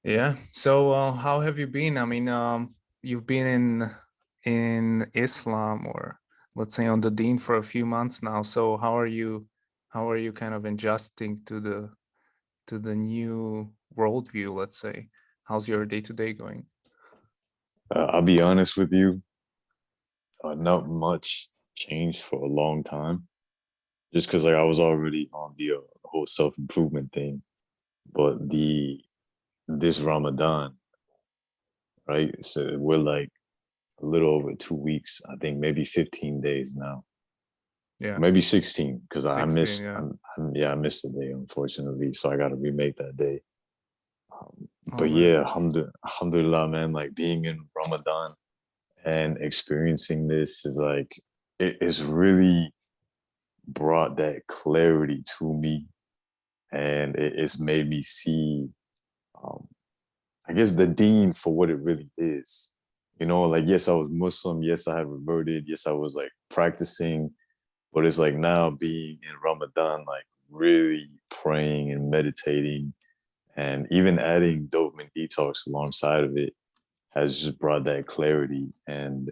Yeah. So, how have you been? I mean, you've been in Islam, or let's say on the Deen, for a few months now. So, how are you? How are you kind of adjusting to the new worldview? Let's say, how's your day to day going? I'll be honest with you, not much changed for a long time. Just because like I was already on the whole self improvement thing, but the this Ramadan, right? So we're like a little over 2 weeks. I think maybe 15 days now, Yeah, maybe 16 because I 16. missed. Yeah. Yeah, I missed a day unfortunately, so I got to remake that day. Oh But man. yeah, alhamdulillah, man. Like being in Ramadan and experiencing this is like it's really brought that clarity to me, and it's made me see um I guess the deen for what it really is. Like yes, I was Muslim, yes, I had reverted, yes, I was like practicing, but it's like now being in Ramadan, like really praying and meditating and even adding dopamine detox alongside of it has just brought that clarity. And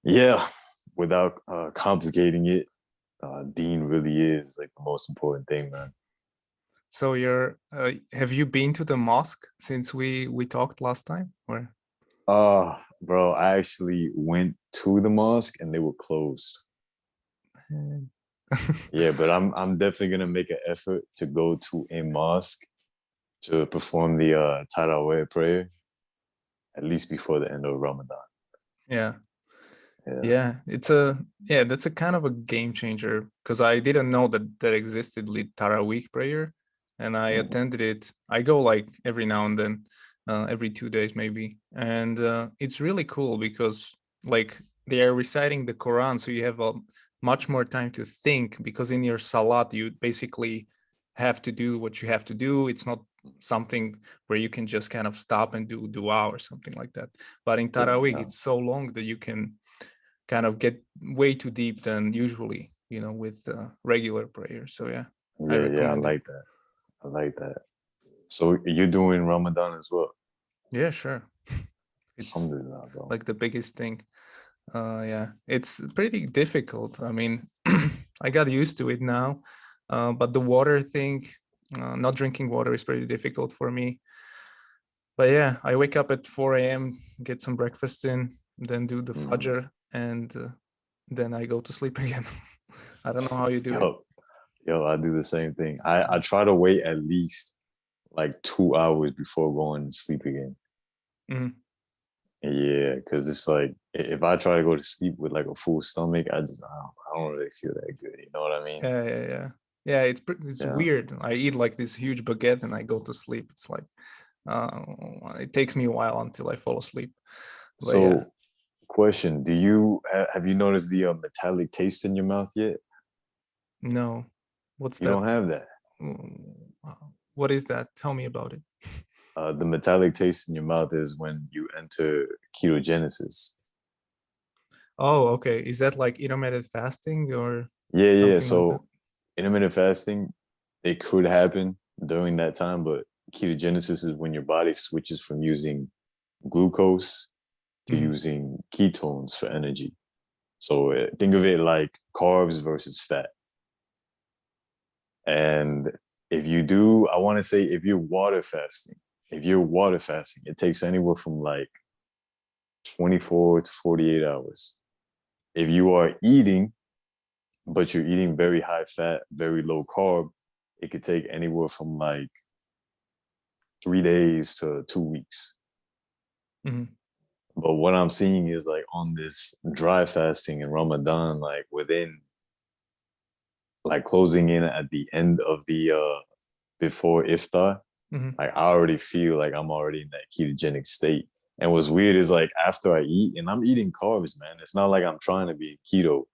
yeah, without complicating it, Dean really is like the most important thing, man. So, have you been to the mosque since we talked last time? Or Bro, I actually went to the mosque and they were closed. Yeah, but I'm definitely gonna make an effort to go to a mosque to perform the Taraweeh prayer at least before the end of Ramadan. yeah. Yeah. Yeah, that's a kind of a game changer because I didn't know that there existed the Taraweeh prayer, and I Mhm. attended it. I go like every now and then, every 2 days maybe, and it's really cool because like they are reciting the Quran, so you have a much more time to think because in your salat you basically have to do what you have to do. It's not something where you can just kind of stop and do dua or something like that. But in Yeah, Taraweeh, no. it's so long that you can kind of get way too deep than usually, with regular prayers. So yeah, I Yeah, yeah, I recommend it. like that. I like that. So you're doing Ramadan as well. Yeah, sure. It's Alhamdulillah, bro. like the biggest thing. Yeah, it's pretty difficult. I mean, I got used to it now, but the water thing, not drinking water is pretty difficult for me. But yeah, I wake up at 4 a.m., get some breakfast in, then do the Mm. fajr, and then I go to sleep again. I don't know how you do it. Yo, yo, I do the same thing. I try to wait at least like 2 hours before going to sleep again. Mhm. Yeah, because it's like if I try to go to sleep with like a full stomach, I don't really feel that good. You know what I mean? Yeah. It's Yeah. weird. I eat like this huge baguette and I go to sleep. It's like it takes me a while until I fall asleep. But yeah, So, question: Do you have you noticed the metallic taste in your mouth yet? no. What's You that? don't have that. What is that? Tell me about it. The metallic taste in your mouth is when you enter ketogenesis. Oh, okay. Is that like intermittent fasting or Yeah, yeah. something like that? So intermittent fasting, it could happen during that time, but ketogenesis is when your body switches from using glucose to Mhm. using ketones for energy. So think of it like carbs versus fat. And if you do, I want to say if you're water fasting, it takes anywhere from like 24 to 48 hours. If you are eating, but you're eating very high fat, very low carb, it could take anywhere from like 3 days to 2 weeks. Mhm. But what I'm seeing is like on this dry fasting in Ramadan, like within like closing in at the end of the before iftar, Mhm. like I already feel like I'm already in that ketogenic state. And what's weird is like after I eat, and I'm eating carbs, man. It's not like I'm trying to be keto,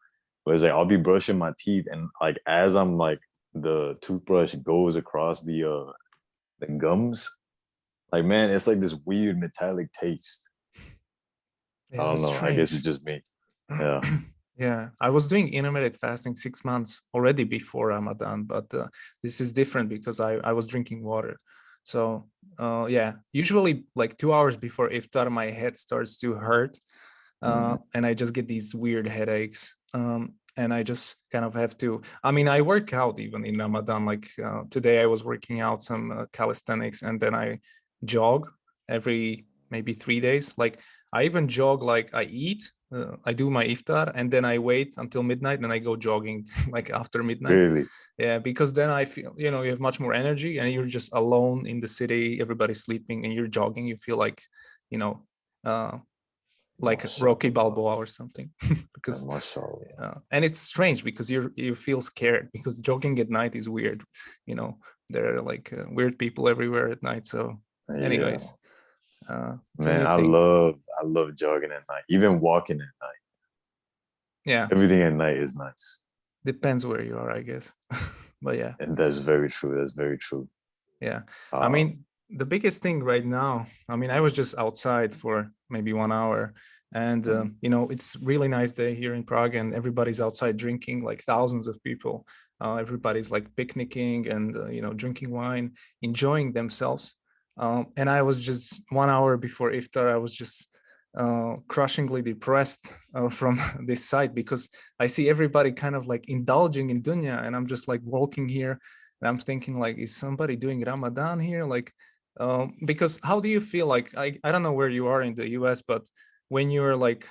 but it's like I'll be brushing my teeth, and like as I'm like the toothbrush goes across the gums, like man, it's like this weird metallic taste. I Yeah, don't that's know. I guess it's strange. just me. Yeah. Yeah, I was doing intermittent fasting 6 months already before Ramadan, but this is different because I was drinking water. So yeah, usually like 2 hours before iftar, my head starts to hurt, Mhm. and I just get these weird headaches. And I just kind of have to. I mean, I work out even in Ramadan. Like today, I was working out some calisthenics, and then I jog every maybe 3 days. Like I even jog. Like I eat, I do my iftar, and then I wait until midnight, and I go jogging like after midnight. Really? Yeah, because then I feel, you know, you have much more energy, and you're just alone in the city. Everybody's sleeping, and you're jogging. You feel like, you know. Uh, like Rocky Mashallah. Balboa or something, because Mashallah. and it's strange because you feel scared because jogging at night is weird, you know. There are like weird people everywhere at night. So, Yeah. anyways, it's a Man, new thing. I love jogging at night. Even walking at night. Yeah, Everything at night is nice. depends where you are, I guess. But yeah, And that's very true. That's very true. yeah. I Um, mean, the biggest thing right now, I mean, I was just outside for maybe 1 hour, and mhm. you know, it's really nice day here in Prague, and everybody's outside drinking, like thousands of people. Everybody's like picnicking and you know, drinking wine, enjoying themselves. And I was just 1 hour before iftar, I was just crushingly depressed from this site because I see everybody kind of like indulging in dunya, and I'm just like walking here and I'm thinking like, is somebody doing Ramadan here? Like, because how do you feel like, I don't know where you are in the US, but when you're like,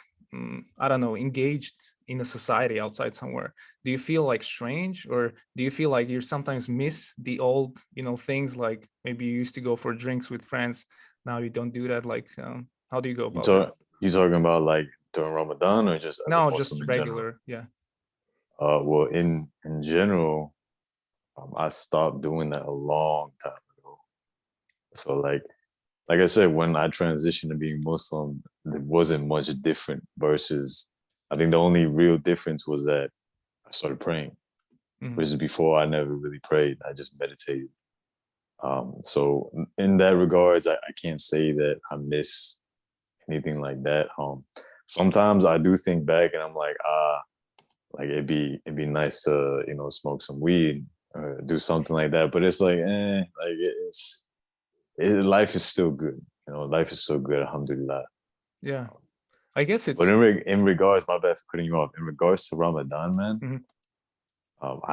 I don't know, engaged in a society outside somewhere, do you feel like strange, or do you feel like you sometimes miss the old, you know, things like maybe you used to go for drinks with friends, now you don't do that? Like, how do you go you about that? talk you talking about like during Ramadan or just as a No, just Muslim in general? regular. Yeah. Well, in general, I stopped doing that a long time ago. So like I said, when I transitioned to being Muslim, there wasn't much different versus I think the only real difference was that I started praying. Mhm. Versus before I never really prayed. I just meditated. So in that regards, I can't say that I miss anything like that. Sometimes I do think back and I'm like, like it'd be nice to, you know, smoke some weed or do something like that. But it's like, like life is still good. You know, life is still good, alhamdulillah. Yeah, I guess But it's. in regards, my bad for cutting you off. In regards to Ramadan, man, Mhm.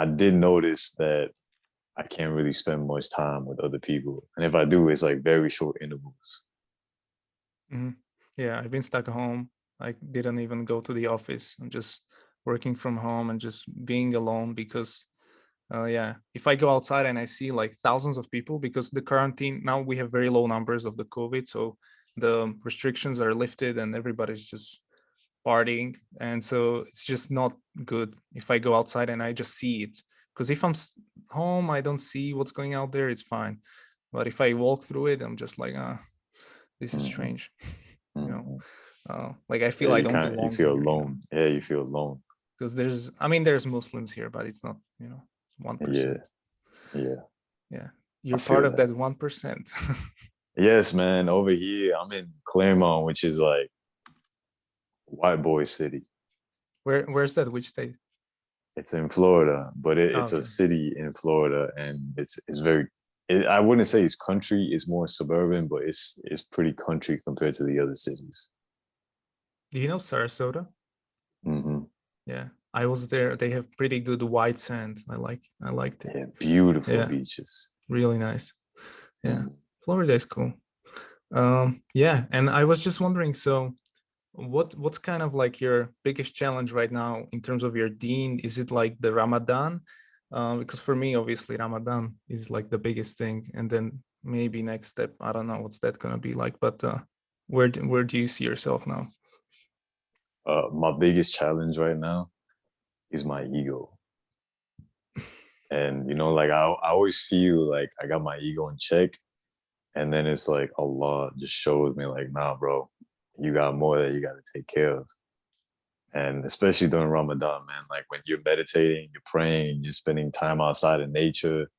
I did notice that I can't really spend much time with other people, and if I do, it's like very short intervals. Mhm. Yeah, I've been stuck at home. I didn't even go to the office. I'm just working from home and just being alone because, yeah, if I go outside and I see like thousands of people, because the quarantine now we have very low numbers of the COVID, so the restrictions are lifted and everybody's just partying, and so it's just not good if I go outside and I just see it. Because if I'm home, I don't see what's going out there. It's fine, but if I walk through it, I'm just like, this is Mm-hmm, strange. You know, mm-hmm. like I Yeah, feel I don't you belong feel here, you know, alone. Yeah, you feel alone. because there's, I mean, there's Muslims here, but it's not, you know, Yeah, 1%. yeah, Yeah, I you're part feel of that. that 1%. Yes, man. Over here, I'm in Claremont, which is like white boy city. Where's that? Which state? It's in Florida, but Oh, it's a okay. city in Florida, and it's very. I wouldn't say it's country; it's more suburban, but it's pretty country compared to the other cities. Do you know Sarasota? Hmm. Yeah, I was there. They have pretty good white sand. I liked it. Yeah, beautiful Yeah, beaches. really nice. Yeah, Mhm. Florida is cool. Yeah, and I was just wondering, so what's kind of like your biggest challenge right now in terms of your deen? Is it like the Ramadan? Because for me, obviously, Ramadan is like the biggest thing, and then maybe next step, I don't know what's that gonna be like, but where do you see yourself now? My biggest challenge right now is my ego. And like I always feel like I got my ego in check. And then it's like Allah just shows me like, nah, bro, you got more that you gotta take care of. And especially during Ramadan, man, like when you're meditating, you're praying, you're spending time outside in nature,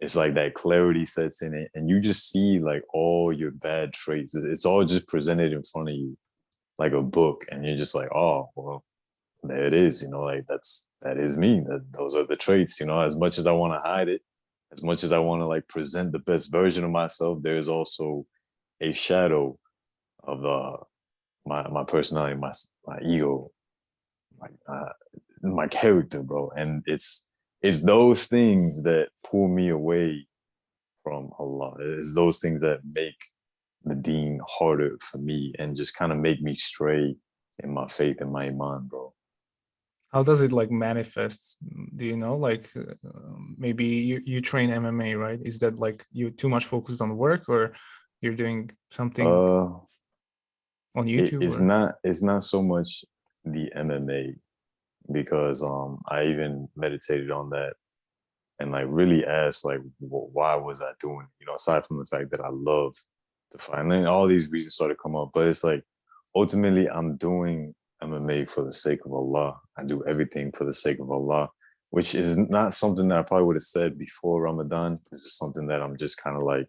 it's like that clarity sets in it, and you just see like all your bad traits. It's all just presented in front of you like a book, and you're just like, oh, well, there it is. Like that is me. Those are the traits. As much as I want to hide it, as much as I want to like present the best version of myself, there is also a shadow of my personality, my ego, my my character, bro. And it's those things that pull me away from Allah. It's those things that make the deen harder for me and just kind of make me stray in my faith and my iman, bro. How does it like manifest? Do you know? Like maybe you train MMA, right? Is that like you too much focused on work, or you're doing something Uh, on YouTube, or? it's not so much the MMA because I even meditated on that and like really asked like why was I doing it? You know, aside from the fact that I love to fight, and then all these reasons started to come up, but it's like ultimately I'm doing MMA for the sake of Allah. I do everything for the sake of Allah, which is not something that I probably would have said before Ramadan. This is something that I'm just kind of like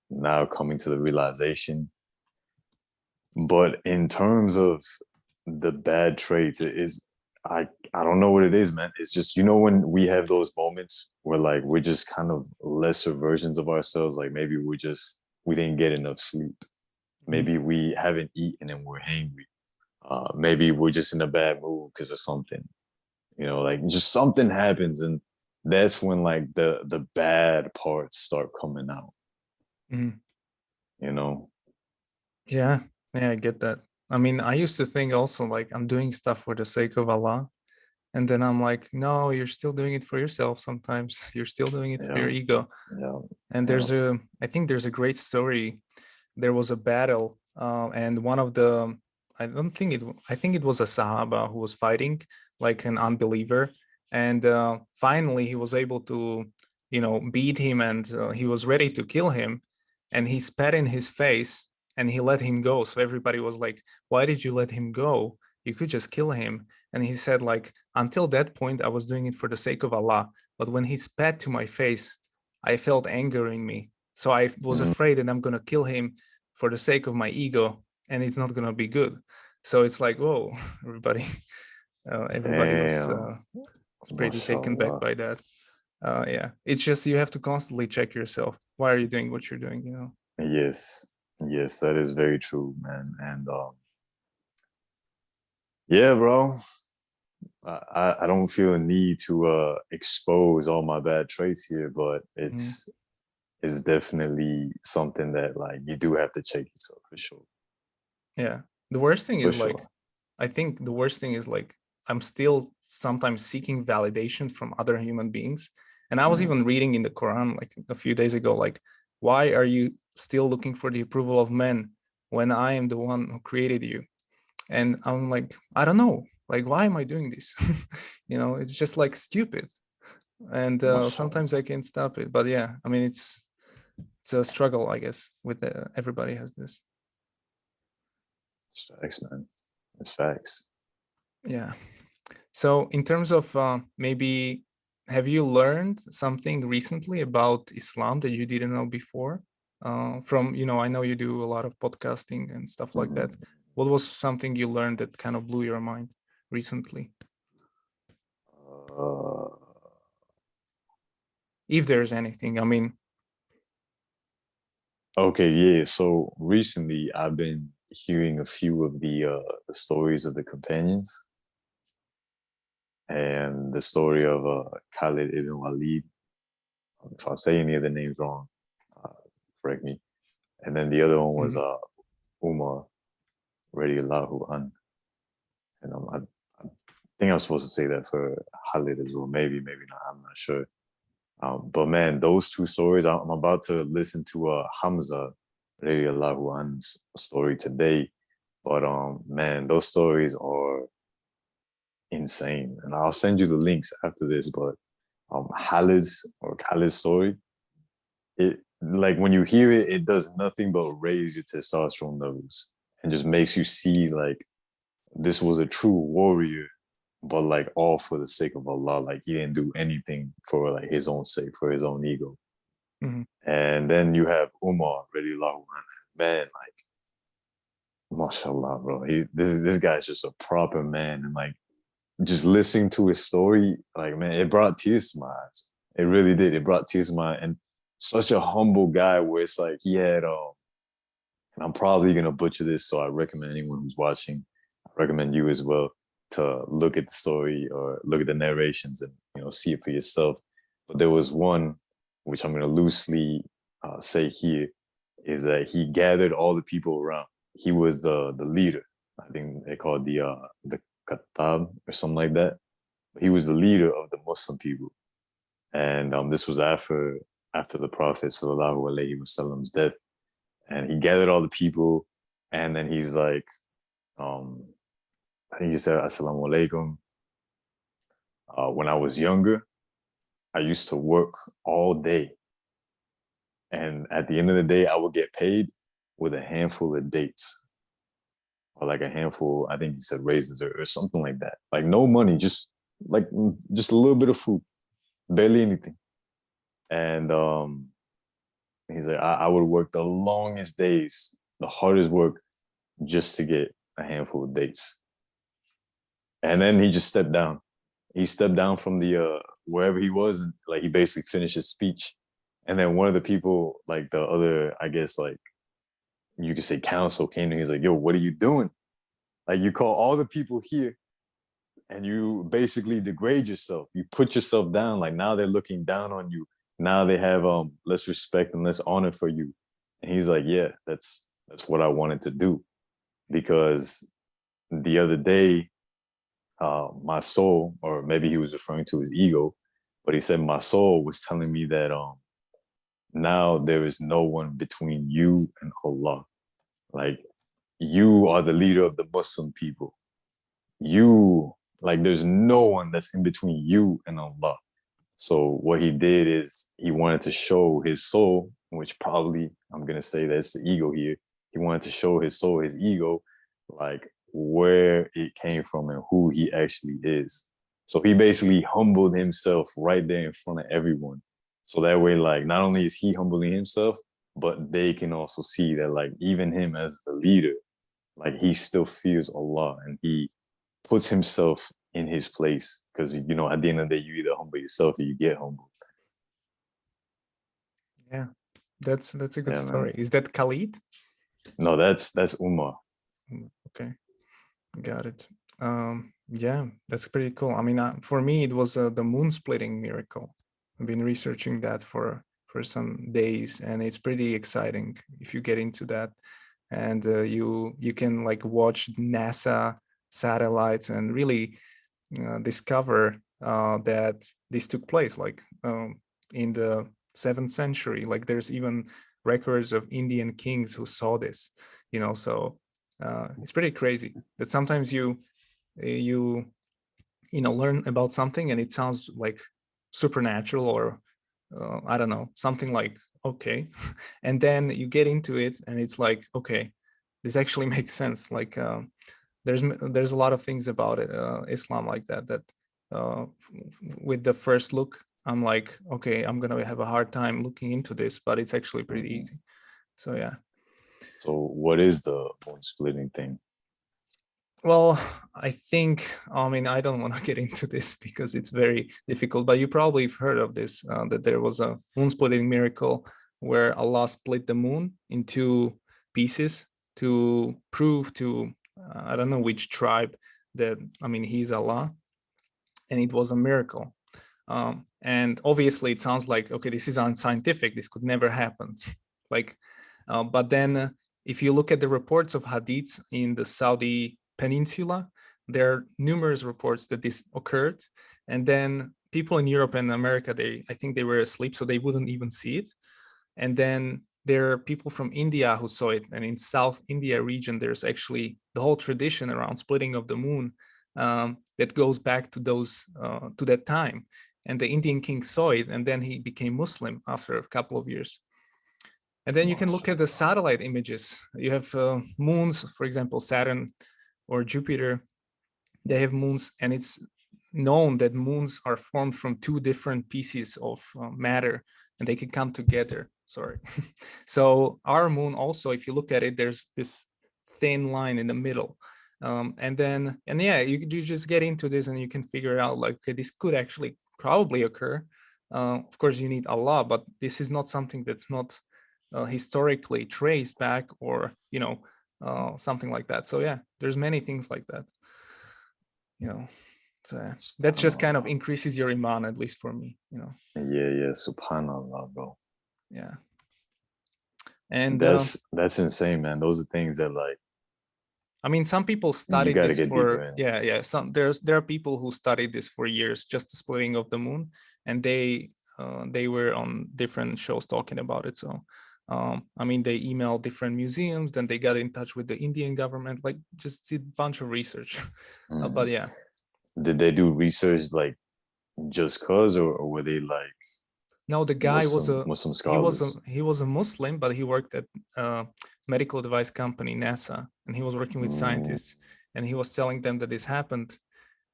now coming to the realization. But in terms of the bad traits, it is I don't know what it is, man. It's just, you know, when we have those moments where like we're just kind of lesser versions of ourselves, like maybe we didn't get enough sleep. Mhm. Maybe we haven't eaten and we're hungry. Maybe we're just in a bad mood because of something. You know, like just something happens, and that's when like the bad parts start coming out. Mhm. You know. Yeah, yeah, I get that. I mean, I used to think also like I'm doing stuff for the sake of Allah. And then I'm like, no, you're still doing it for yourself sometimes. You're still doing it for Yeah. your ego. Yeah. And Yeah. I think there's a great story. There was a battle, and one of the, I don't think it, I think it was a Sahaba who was fighting like an unbeliever. And finally he was able to, beat him, and he was ready to kill him. And he spat in his face and he let him go. So everybody was like, why did you let him go? You could just kill him. And he said, like, until that point, I was doing it for the sake of Allah. But when he spat to my face, I felt anger in me. So I was Mhm. afraid that I'm going to kill him for the sake of my ego, and it's not going to be good. So it's like, whoa, everybody, everybody Damn. was pretty taken back Mashallah. by that. Yeah, it's just you have to constantly check yourself. Why are you doing what you're doing? Yes. Yes, that is very true, man. And yeah, bro. I don't feel a need to expose all my bad traits here, but Mhm. it's definitely something that like you do have to check yourself for sure. Yeah, the worst thing For is like, sure. I think the worst thing is like I'm still sometimes seeking validation from other human beings. And I was Mm. even reading in the Quran like a few days ago, like, why are you still looking for the approval of men when I am the one who created you? And I'm like, I don't know, like, why am I doing this? It's just like stupid. And Mashallah. sometimes I can't stop it. But yeah, I mean, it's a struggle, I guess, with everybody has this. It's facts, man. It's facts. Yeah. So, in terms of maybe, have you learned something recently about Islam that you didn't know before? I know you do a lot of podcasting and stuff like that. Mhm. What was something you learned that kind of blew your mind recently? Uh, If there's anything, I mean, okay, yeah. So recently I've been hearing a few of the stories of the companions and the story of Khalid ibn Walid. If I say any of the names wrong, uh, correct me. And then the other one was mhm, Umar radiallahu an. And I think I'm supposed to say that for Khalid as well. Maybe, maybe not. I'm not sure. But man, those two stories, I'm about to listen to Hamza radiallahu an's story today. But man, those stories are insane. And I'll send you the links after this. But Khalid's story, it like when you hear it, it does nothing but raise your testosterone levels and just makes you see like this was a true warrior, but like all for the sake of Allah. Like he didn't do anything for like his own sake, for his own ego. mhm. And then you have Umar radiallahu anhu. Man, like mashallah, bro. This guy's just a proper man. And like just listening to his story, like man, it brought tears to my eyes. It really did. It brought tears to my eye. And such a humble guy where it's like he had and I'm probably gonna butcher this, so I recommend anyone who's watching, I recommend you as well to look at the story or look at the narrations and see it for yourself. But there was one which I'm gonna loosely say here is that he gathered all the people around. He was the leader. I think they called the Khattab or something like that. He was the leader of the Muslim people, and this was after the Prophet sallallahu alaihi wasallam's death. And he gathered all the people, and then he's like, um, I think he said, "Assalamu alaikum." When I was younger, I used to work all day, and at the end of the day, I would get paid with a handful of dates, or like a handful. I think he said raisins or something like that. Like no money, just a little bit of food, barely anything. And he's like, I would work the longest days, the hardest work, just to get a handful of dates. And then he just stepped down. He stepped down from the wherever he was, and like he basically finished his speech. And then one of the people, like the other, I guess, like you could say council, came to him. He's like, "Yo, what are you doing? Like you call all the people here, and you basically degrade yourself. You put yourself down. Like now they're looking down on you. Now they have less respect and less honor for you." And he's like, "Yeah, that's what I wanted to do, because the other day, my soul, or maybe he was referring to his ego, but he said my soul was telling me that now there is no one between you and Allah. Like you are the leader of the Muslim people. You like there's no one that's in between you and Allah." So what he did is he wanted to show his soul, which probably I'm gonna say that's the ego here. He wanted to show his soul, his ego, like where it came from and who he actually is. So he basically humbled himself right there in front of everyone. So that way, like not only is he humbling himself, but they can also see that like even him as the leader, like he still fears Allah and he puts himself in his place, because at the end of the day you either humble yourself or you get humbled. Yeah, that's a good Yeah, man. story. Is that Khalid? No, that's Umar. Okay, got it. Yeah, that's pretty cool. I mean, for me, it was the moon splitting miracle. I've been researching that for some days, and it's pretty exciting if you get into that. And you can like watch NASA satellites and really discover that this took place like in the 7th century. Like there's even records of Indian kings who saw this, so it's pretty crazy that sometimes you learn about something and it sounds like supernatural or I don't know, something like okay, and then you get into it and it's like okay, this actually makes sense. Like there's a lot of things about it, Islam like that with the first look I'm like okay, I'm gonna have a hard time looking into this, but it's actually pretty Mm-hmm. easy. So yeah. So what is the moon splitting thing? Well, I think, I mean, I don't want to get into this because it's very difficult, but you probably have heard of this, that there was a moon splitting miracle where Allah split the moon in two pieces to prove to, I don't know which tribe, that, I mean, he's Allah, and it was a miracle. And obviously it sounds like, okay, this is unscientific, this could never happen. Like, but then if you look at the reports of hadiths in the Saudi peninsula, there are numerous reports that this occurred. And then people in Europe and America, I think they were asleep, so they wouldn't even see it. And then there are people from India who saw it. And in South India region, there's actually the whole tradition around splitting of the moon that goes back to to that time. And the Indian king saw it, and then he became Muslim after a couple of years. And then you can look at the MashaAllah. satellite images. You have moons, for example, Saturn or Jupiter. They have moons, and it's known that moons are formed from two different pieces of matter, and they can come together. Sorry. So our moon also, if you look at it, there's this thin line in the middle. And yeah, you just get into this and you can figure out like, okay, this could actually probably occur. Of course, you need Allah, but this is not something that's not historically traced back, or something like that. So yeah, there's many things like that. So that just kind of Subhanallah. increases your iman, at least for me. Yeah, subhanallah, bro. Yeah. And That's insane, man. Those are things that like I mean, some people you studied got to this get deeper for, in. yeah. There are people who studied this for years, just the splitting of the moon, and they were on different shows talking about it. So, I mean, they emailed different museums, then they got in touch with the Indian government, like just did a bunch of research. But yeah, Did they do research like just cause, or were they like no, the guy was Muslim he was scholars? a Muslim, but he worked at a medical device company, NASA, and he was working with Mm, scientists, and he was telling them that this happened.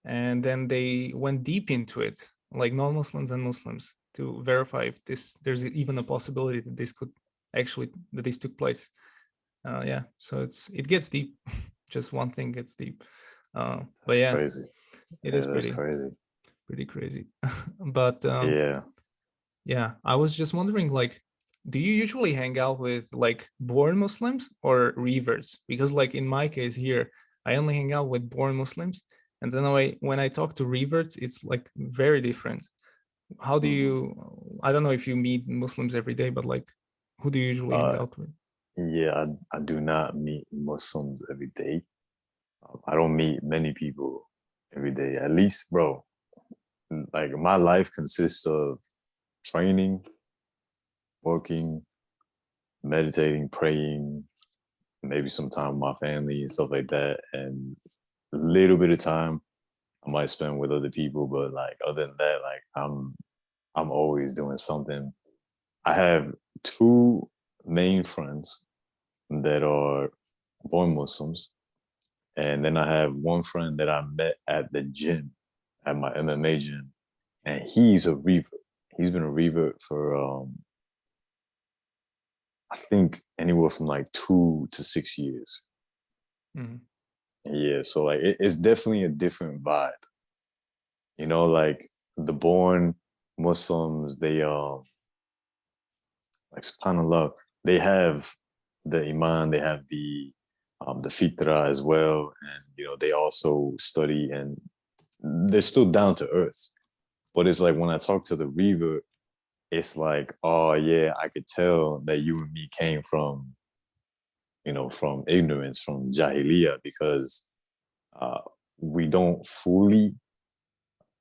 And then they went deep into it, like non-Muslims and Muslims, to verify if there's even a possibility that this took place. Yeah, so it gets deep. Just one thing gets deep. But that's yeah, crazy. it Yeah, is that's pretty crazy. crazy. But Yeah. yeah, I was just wondering, like, do you usually hang out with like born Muslims or reverts? Because like in my case here, I only hang out with born Muslims, and then when I talk to reverts, it's like very different. How do Mhm. you? I don't know if you meet Muslims every day, but like, who do you usually hang Uh, out with? yeah, I do not meet Muslims every day. I don't meet many people every day. At least, bro, like my life consists of training, working, meditating, praying, maybe some time with my family and stuff like that, and a little bit of time I might spend with other people. But like other than that, like I'm always doing something. I have two main friends that are born Muslims, and then I have one friend that I met at the gym, at my MMA gym, and he's a revert. He's been a revert for I think anywhere from like 2 to 6 years. Mhm. Yeah, so like it's definitely a different vibe. Like the born Muslims, they like subhanallah, they have the iman, they have the fitra as well, and they also study, and they're still down to earth. But it's like when I talk to the revert, it's like, oh yeah, I could tell that you and me came from ignorance, from jahiliyyah, because uh, we don't fully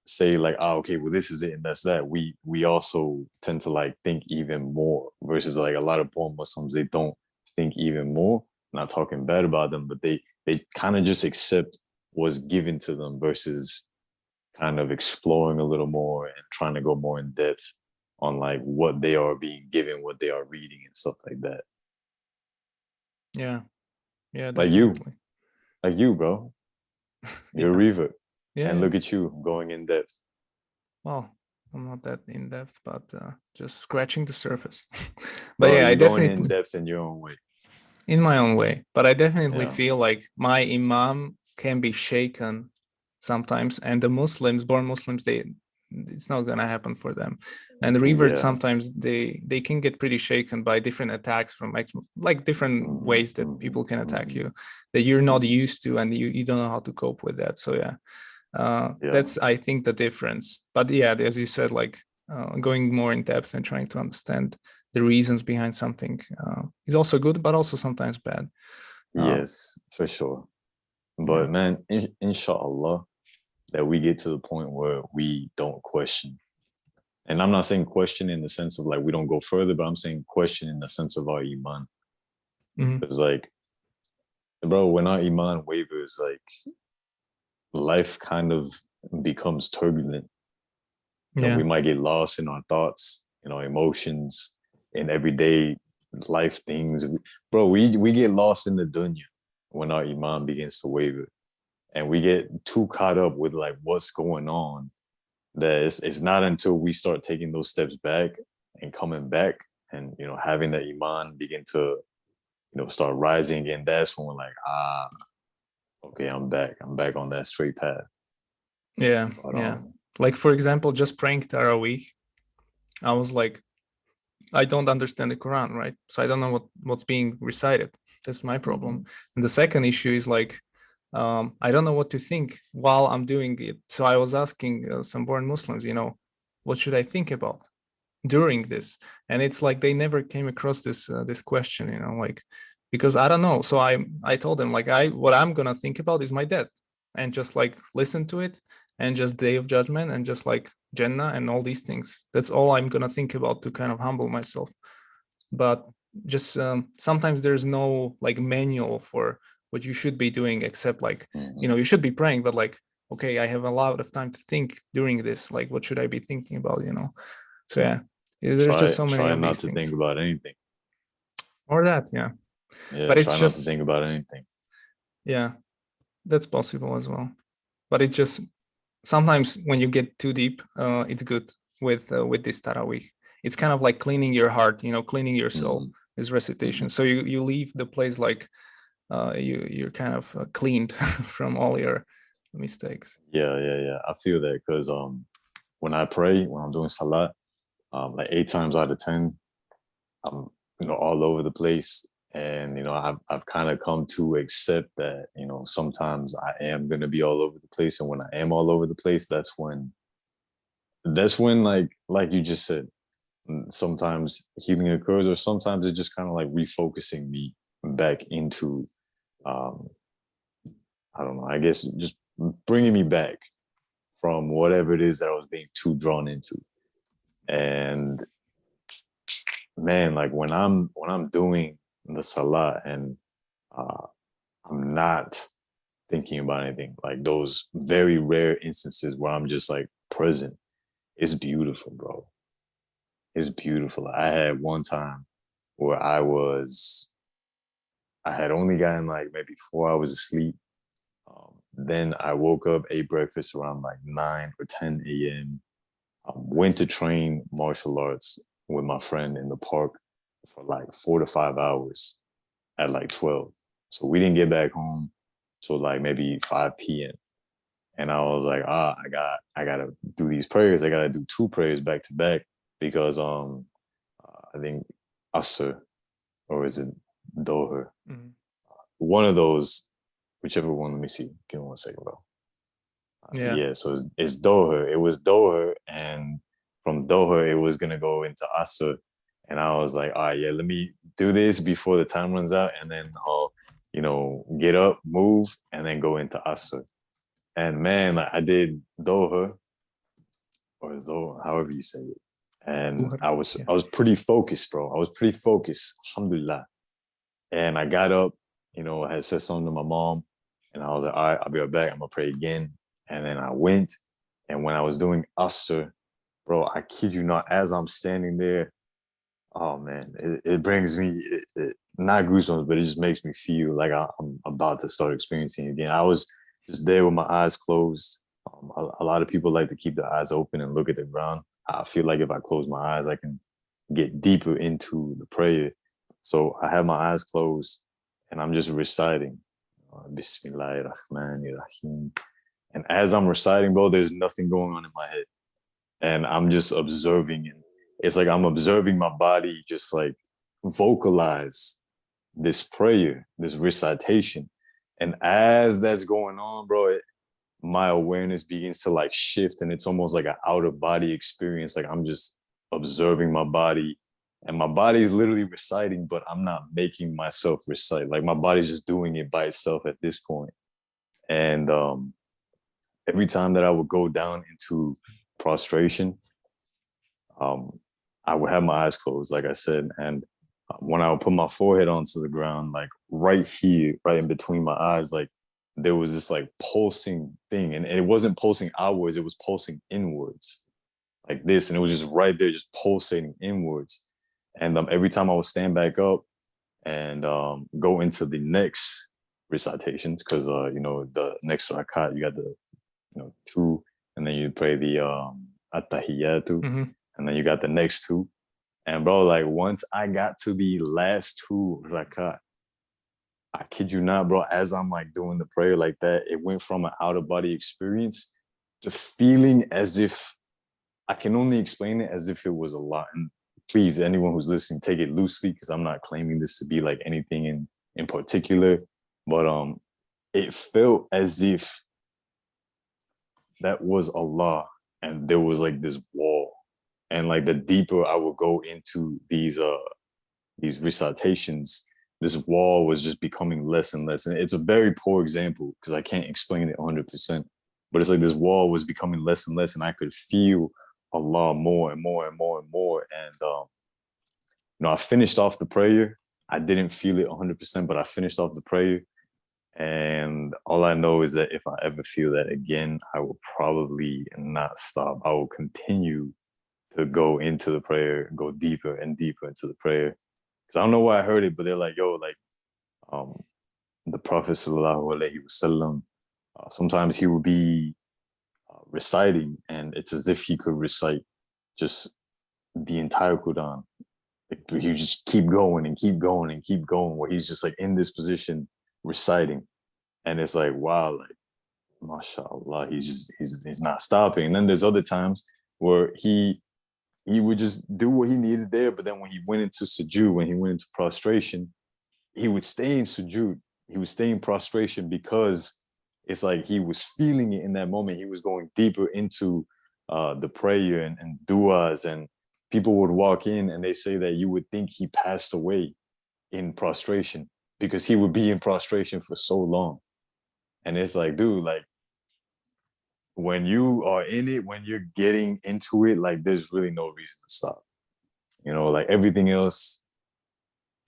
say like, oh, okay, well, this is it and that's that. We also tend to like think even more, versus like a lot of born Muslims, they don't think even more. Not talking bad about them, but they kind of just accept what's given to them, versus kind of exploring a little more and trying to go more in depth on like what they are being given, what they are reading and stuff like that. Yeah, yeah, Like you, definitely. like you, bro. You're a Yeah, revert. yeah, And yeah. look at you going in depth. Well, I'm not that in depth, but just scratching the surface. But Bro, yeah, I you're going in definitely, depth in your own way. in my own way, but I definitely Yeah. feel like my imam can be shaken sometimes, and the Muslims, born Muslims, it's not gonna happen for them. And the reverts, Yeah. sometimes they can get pretty shaken by different attacks from like different Mhm, ways that mhm, people can attack mhm, you that you're not mhm. used to, and you don't know how to cope with that. So yeah, Yeah. that's, I think, the difference. But yeah, as you said, like going more in depth and trying to understand the reasons behind something is also good, but also sometimes bad. uh, Yes, for sure. yeah. But man, inshallah, that we get to the point where we don't question. And I'm not saying question in the sense of like we don't go further, but I'm saying question in the sense of our iman. Mhm. Because like, bro, when our iman wavers, like life kind of becomes turbulent. We Yeah. might get lost in our thoughts, emotions, in everyday life things. Bro, we get lost in the dunya when our iman begins to waver, and we get too caught up with like what's going on, that it's not until we start taking those steps back and coming back, and having that iman begin to start rising again. That's when we're like, okay, I'm back on that straight path. Yeah. But Yeah. Like, for example, just praying Taraweeh. I was like, I don't understand the Quran, right? So I don't know what's being recited. That's my problem. And the second issue is like, I don't know what to think while I'm doing it. So I was asking some born Muslims, what should I think about during this? And it's like they never came across this question, like, because I don't know. So I told them like what I'm gonna think about is my death, and just like listen to it, and just day of judgment, and just like Jennah and all these things. That's all I'm gonna think about to kind of humble myself. But just sometimes there's no like manual for what you should be doing, except like you should be praying, but like, okay, I have a lot of time to think during this, like what should I be thinking about, so yeah, there's just so many Try of not these to think things, about anything. or that, yeah. Yeah, But it's try not to just, think about anything. yeah, that's possible as well. But it's just sometimes when you get too deep, it's good with this Taraweeh. It's kind of like cleaning your heart, cleaning your soul, is recitation. So you leave the place like you're kind of cleaned from all your mistakes. Yeah. I feel that because when I pray, when I'm doing salat, like 8 times out of 10, I'm all over the place, and I've kind of come to accept that sometimes I am gonna be all over the place, and when I am all over the place, that's when like you just said, sometimes healing occurs, or sometimes it's just kind of like refocusing me back into um I don't know, I guess just bringing me back from whatever it is that I was being too drawn into. And man, like when I'm doing the salah, and uh, I'm not thinking about anything, like those very rare instances where I'm just like present, it's beautiful, bro. It's beautiful. I had one time where I had only gotten like maybe 4 hours of sleep. Then I woke up, ate breakfast around like 9 or 10 a.m. Went to train martial arts with my friend in the park for like 4 to 5 hours at like 12. So we didn't get back home till like maybe 5 p.m. And I was like, I gotta do these prayers. I gotta do two prayers back to back because I think Asr, or is it Doher? One of those, whichever one. Let me see. Give me 1 second, bro. Yeah. Yeah, so it's Doher. It was Doher, and from Doher it was gonna go into Asr. And I was like, all right, yeah, let me do this before the time runs out, and then I'll, get up, move, and then go into Asr. And man, like, I did Doher, or Zohar, however you say it. And I was Yeah. I was pretty focused, bro. I was pretty focused, alhamdulillah. And I got up, I had said something to my mom, and I was like, all right, I'll be right back. I'm gonna pray again. And then I went, and when I was doing Asr, bro, I kid you not, as I'm standing there, oh man, it brings me not goosebumps, but it just makes me feel like I'm about to start experiencing it again. I was just there with my eyes closed. A lot of people like to keep their eyes open and look at the ground. I feel like if I close my eyes, I can get deeper into the prayer. So I have my eyes closed, and I'm just reciting Bismillahirrahmanirrahim. And as I'm reciting, bro, there's nothing going on in my head, and I'm just observing it. It's like I'm observing my body just like vocalize this prayer, this recitation. And as that's going on, bro, my awareness begins to like shift, and it's almost like an out of body experience. Like I'm just observing my body, and my body is literally reciting, but I'm not making myself recite. Like my body's just doing it by itself at this point. And every time that I would go down into prostration, um, I would have my eyes closed, like I said, and when I would put my forehead onto the ground, like right here, right in between my eyes, like there was this like pulsing thing, and it wasn't pulsing outwards; it was pulsing inwards, like this, and it was just right there, just pulsating inwards. And every time I would stand back up and go into the next recitations, because the next rakat, you got the two, and then you pray the attahiyatu, and then you got the next two. And bro, like once I got to the last two rakat, I kid you not, bro, as I'm like doing the prayer like that, it went from an out of body experience to feeling as if I can only explain it as if it was a lot. And please, anyone who's listening, take it loosely because I'm not claiming this to be like anything in particular. But it felt as if that was Allah, and there was like this wall. And like the deeper I would go into these recitations, this wall was just becoming less and less. And it's a very poor example because I can't explain it 100%. But it's like this wall was becoming less and less, and I could feel Allah more and more and more and more. And I finished off the prayer. I didn't feel it 100%, but I finished off the prayer. And all I know is that if I ever feel that again, I will probably not stop. I will continue to go into the prayer, go deeper and deeper into the prayer. Because I don't know why I heard it, but they're like, yo, like um, the Prophet sallallahu alaihi wasallam, sometimes he would be reciting, and it's as if he could recite just the entire Quran. Like, he just keep going and keep going and keep going, where he's just like in this position reciting, and it's like, wow, like mashallah, he's not stopping. And then there's other times where he would just do what he needed there, but then when he went into sujood, when he went into prostration, he would stay in sujood. He would stay in prostration because it's like he was feeling it in that moment. He was going deeper into the prayer and du'as, and people would walk in and they say that you would think he passed away in prostration because he would be in prostration for so long. And it's like, dude, like when you are in it, when you're getting into it, like there's really no reason to stop. Like everything else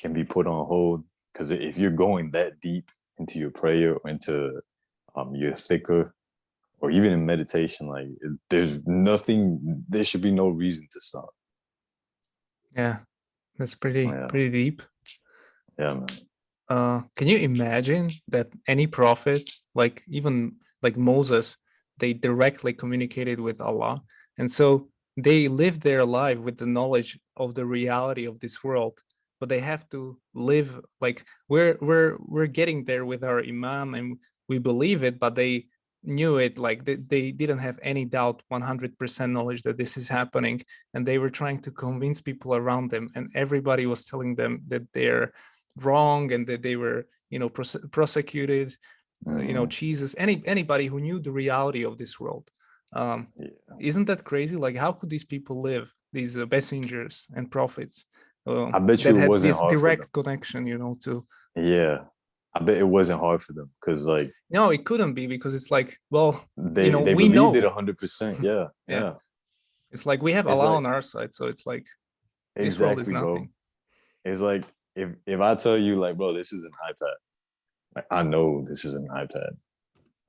can be put on hold, because if you're going that deep into your prayer or into your thicker, or even in meditation, like there should be no reason to stop. Yeah, that's pretty Yeah, deep. yeah, man. Can you imagine that any prophet, like even like Moses, they directly communicated with Allah, and so they lived their life with the knowledge of the reality of this world, but they have to live like we're getting there with our iman and we believe it, but they knew it, like they didn't have any doubt, 100% knowledge that this is happening, and they were trying to convince people around them, and everybody was telling them that they're wrong and that they were prosecuted. Jesus, anybody who knew the reality of this world. Yeah. Isn't that crazy? Like, how could these people live, these messengers and prophets I bet that you it had wasn't this hard for them. direct connection, to Yeah, I bet it wasn't hard for them because like no, it couldn't be, because it's like, well, they we believed it know. 100%. Yeah, Yeah, yeah. it's like we have It's Allah like on our side, so it's like this world is exactly, bro. nothing. It's like if I tell you like, bro, this is an iPad. Like I know this is an iPad.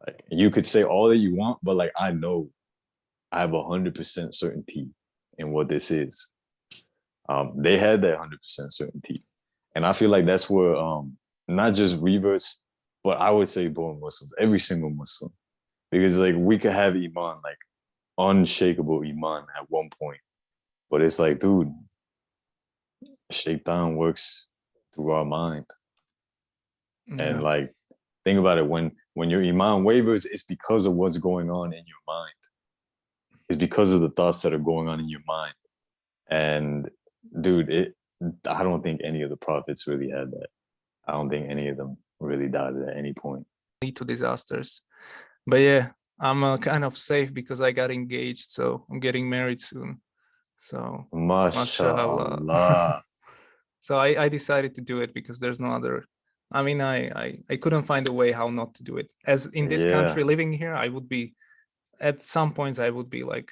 Like you could say all that you want, but like I know I have 100% certainty in what this is. They had that 100% certainty, and I feel like that's where not just reverts, but I would say born Muslims, every single Muslim, because like we could have iman, like unshakable iman at one point, but it's like, dude, shaitan works through our mind. And Yeah. like, think about it, when your iman wavers, it's because of what's going on in your mind. It's because of the thoughts that are going on in your mind. And dude, I don't think any of the prophets really had that. I don't think any of them really died at any point. Lead to disasters. But yeah, I'm kind of safe because I got engaged, so I'm getting married soon. So, mashallah. MashaAllah. So I decided to do it because there's no other. I mean, I couldn't find a way how not to do it. As in this Yeah, country, living here, I would be, at some points, I would be like,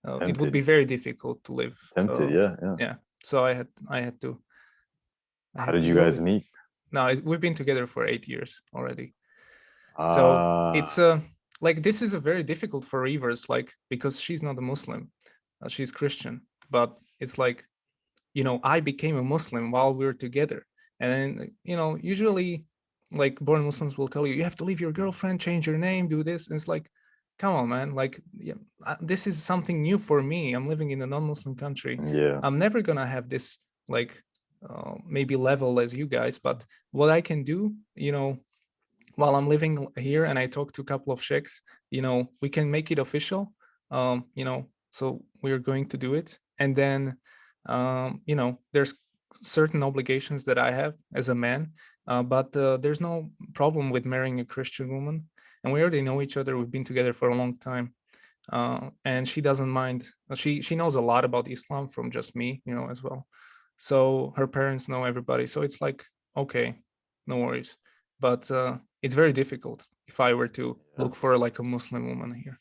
it would be tempted. very difficult to live. Tempted, yeah, yeah. Yeah. So I How had did to you guys go. meet? Now we've been together for 8 years already. So it's Ah, like, this is a very difficult for Reavers, like, because she's not a Muslim, she's Christian, but it's like, I became a Muslim while we were together. And usually, like, born Muslims will tell you, you have to leave your girlfriend, change your name, do this. And it's like, come on, man. Like, yeah, this is something new for me. I'm living in a non-Muslim country. yeah. I'm never gonna have this, like, maybe level as you guys, but what I can do, while I'm living here and I talk to a couple of sheikhs, we can make it official. so we're going to do it. And then there's certain obligations that I have as a man, but there's no problem with marrying a Christian woman, and we already know each other. We've been together for a long time, and she doesn't mind. She knows a lot about Islam from just me, as well. So her parents know everybody. So it's like, okay, no worries. But it's very difficult if I were to Yeah, look for like a Muslim woman here.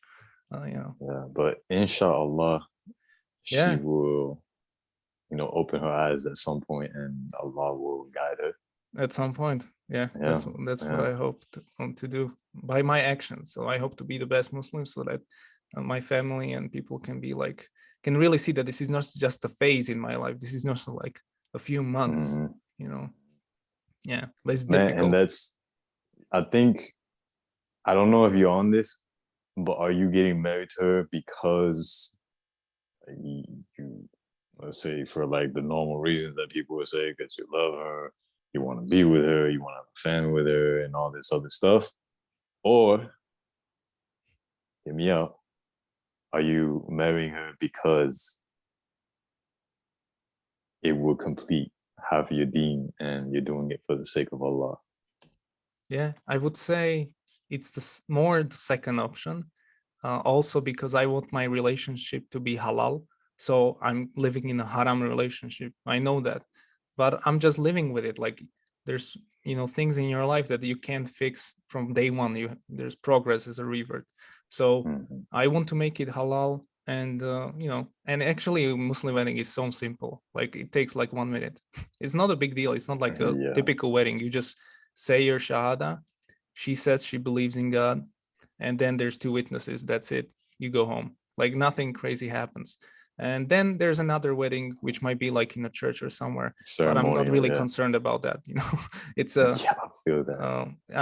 yeah. But inshallah, she Yeah, will, open her eyes at some point and Allah will guide her. at some point. Yeah, Yeah, that's what yeah. I hope to do by my actions. So I hope to be the best Muslim, so that my family and people can really see that this is not just a phase in my life. This is not like a few months, Hmm. you know. Yeah, but it's Man, and difficult. I think, I don't know if you're on this, but are you getting married to her because you, let's say, for like the normal reasons that people would say, because you love her, you want to be with her, you want to have a family with her, and all this other stuff? Or, hear me out, are you marrying her because it will complete half your deen and you're doing it for the sake of Allah? Yeah, I would say it's more the second option. Also because I want my relationship to be halal. So I'm living in a haram relationship. I know that, but I'm just living with it. Like, there's things in your life that you can't fix from day one. There's progress as a revert. So Hmm. I want to make it halal, and and actually Muslim wedding is so simple. Like, it takes like 1 minute. It's not a big deal. It's not like a Yeah, typical wedding. You just say your shahada. She says she believes in God, and then there's two witnesses. That's it. You go home. Like, nothing crazy happens. And then there's another wedding, which might be like in a church or somewhere, but I'm not ceremonial. really Yeah, concerned about that. It's a yeah, I feel that.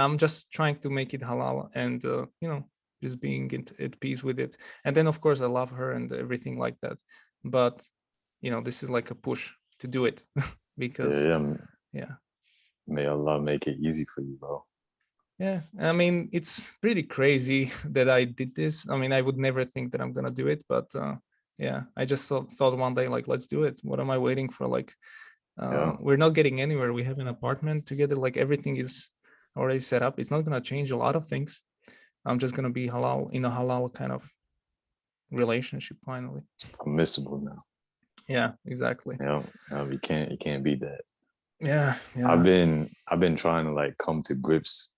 I'm just trying to make it halal, and just being at peace with it. And then of course I love her and everything like that, but this is like a push to do it Yeah, because yeah. yeah. May Allah make it easy for you, bro. Yeah, I mean, it's pretty crazy that I did this. I mean, I would never think that I'm gonna do it, but yeah, I just thought one day, like, let's do it. What am I waiting for? Like, Yeah, we're not getting anywhere. We have an apartment together. Like, everything is already set up. It's not gonna change a lot of things. I'm just gonna be halal in a halal kind of relationship finally. it's permissible now. Yeah, exactly. You can't beat that. Yeah, I've yeah. been I've been trying to like come to grips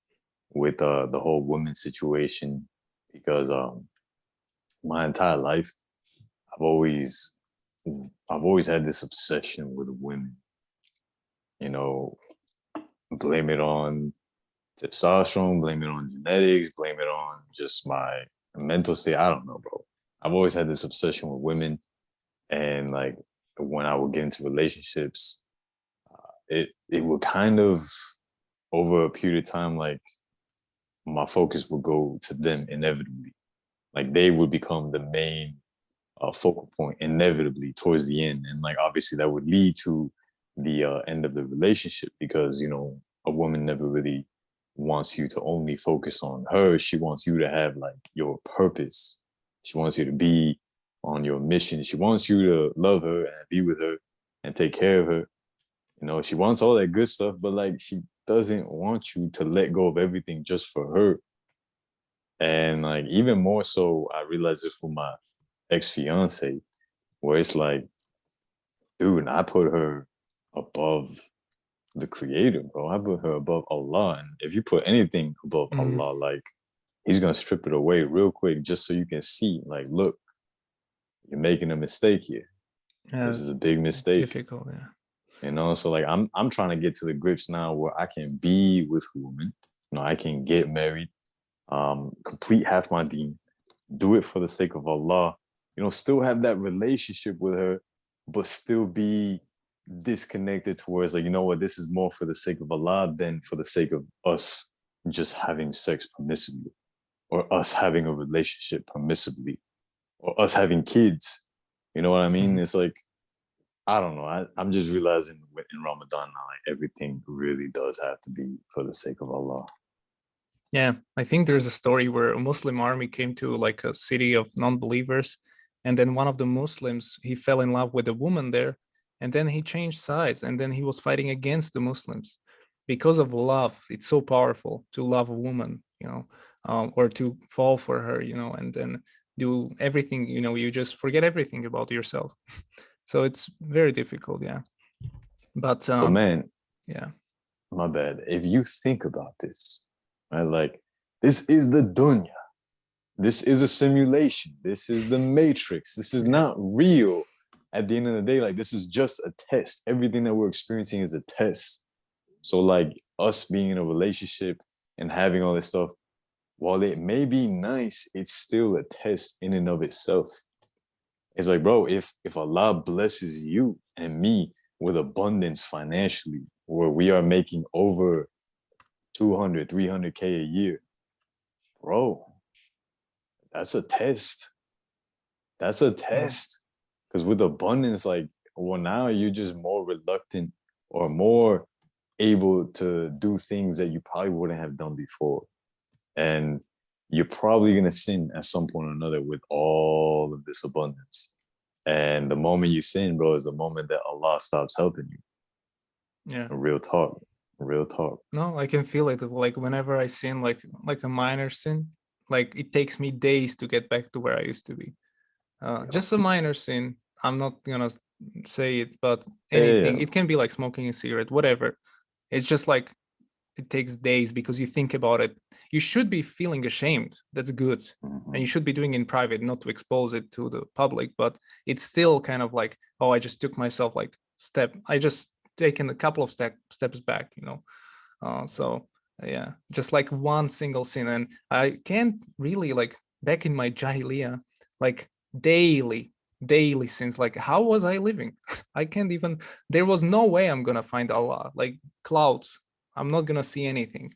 with the whole woman situation because my entire life I've always I've always had this obsession with women. You know, blame it on testosterone, blame it on genetics, blame it on just my mental state. I don't know, bro. I've always had this obsession with women, and like when I would get into relationships, it would kind of, over a period of time, like my focus would go to them inevitably. Like they would become the main focal point inevitably towards the end, and like obviously that would lead to the end of the relationship because a woman never really wants you to only focus on her. She wants you to have like your purpose. She wants you to be on your mission. She wants you to love her and be with her and take care of her. She wants all that good stuff, but like she doesn't want you to let go of everything just for her. And like even more so, I realized it for my ex fiance, where it's like, dude, I put her above the creator, bro. I put her above Allah. And if you put anything above Mm, Allah, like he's gonna strip it away real quick just so you can see, like, look, you're making a mistake here. This is yes, a big it's mistake. difficult. Yeah. So like I'm trying to get to the grips now where I can be with a woman. I can get married, complete half my deen, do it for the sake of Allah, still have that relationship with her, but still be disconnected towards like, what, this is more for the sake of Allah than for the sake of us just having sex permissibly, or us having a relationship permissibly, or us having kids. You know what I mean? Mhm. It's like, I don't know. I'm just realizing in Ramadan now, like everything really does have to be for the sake of Allah. Yeah, I think there's a story where a Muslim army came to like a city of non-believers, And then one of the Muslims, he fell in love with a woman there, and then he changed sides, and then he was fighting against the Muslims because of love. It's so powerful to love a woman, or to fall for her, and then do everything, you just forget everything about yourself. So it's very difficult, yeah. But But man, yeah, my bad. If you think about this, right, like this is the dunya. This is a simulation. This is the matrix. This is yeah, not real. At the end of the day, like this is just a test. Everything that we're experiencing is a test. So like us being in a relationship and having all this stuff, while it may be nice, it's still a test in and of itself. It's like, bro, if Allah blesses you and me with abundance financially, where we are making over 200, 300K a year, bro, that's a test. That's a yeah, test. Because with abundance, like, well, now you're just more reluctant or more able to do things that you probably wouldn't have done before. And you're probably going to sin at some point or another with all of this abundance. And the moment you sin, bro, is the moment that Allah stops helping you. yeah. Real talk. Real talk. No, I can feel it. Like whenever I sin, like a minor sin, like it takes me days to get back to where I used to be. Just a minor sin. I'm not gonna say it, but anything. Yeah. It can be like smoking a cigarette, whatever. It's just like it takes days because you think about it. You should be feeling ashamed. That's good. And you Mm-hmm. should be doing it in private, not to expose it to the public. But it's still kind of like, oh, I just took myself like I just taken a couple of steps back, so yeah, just like one single sin. And I can't really, like, back in my jahiliyyah, like daily sins. Like, how was I living? I can't even, there was no way I'm gonna find Allah. Like clouds, I'm not gonna see anything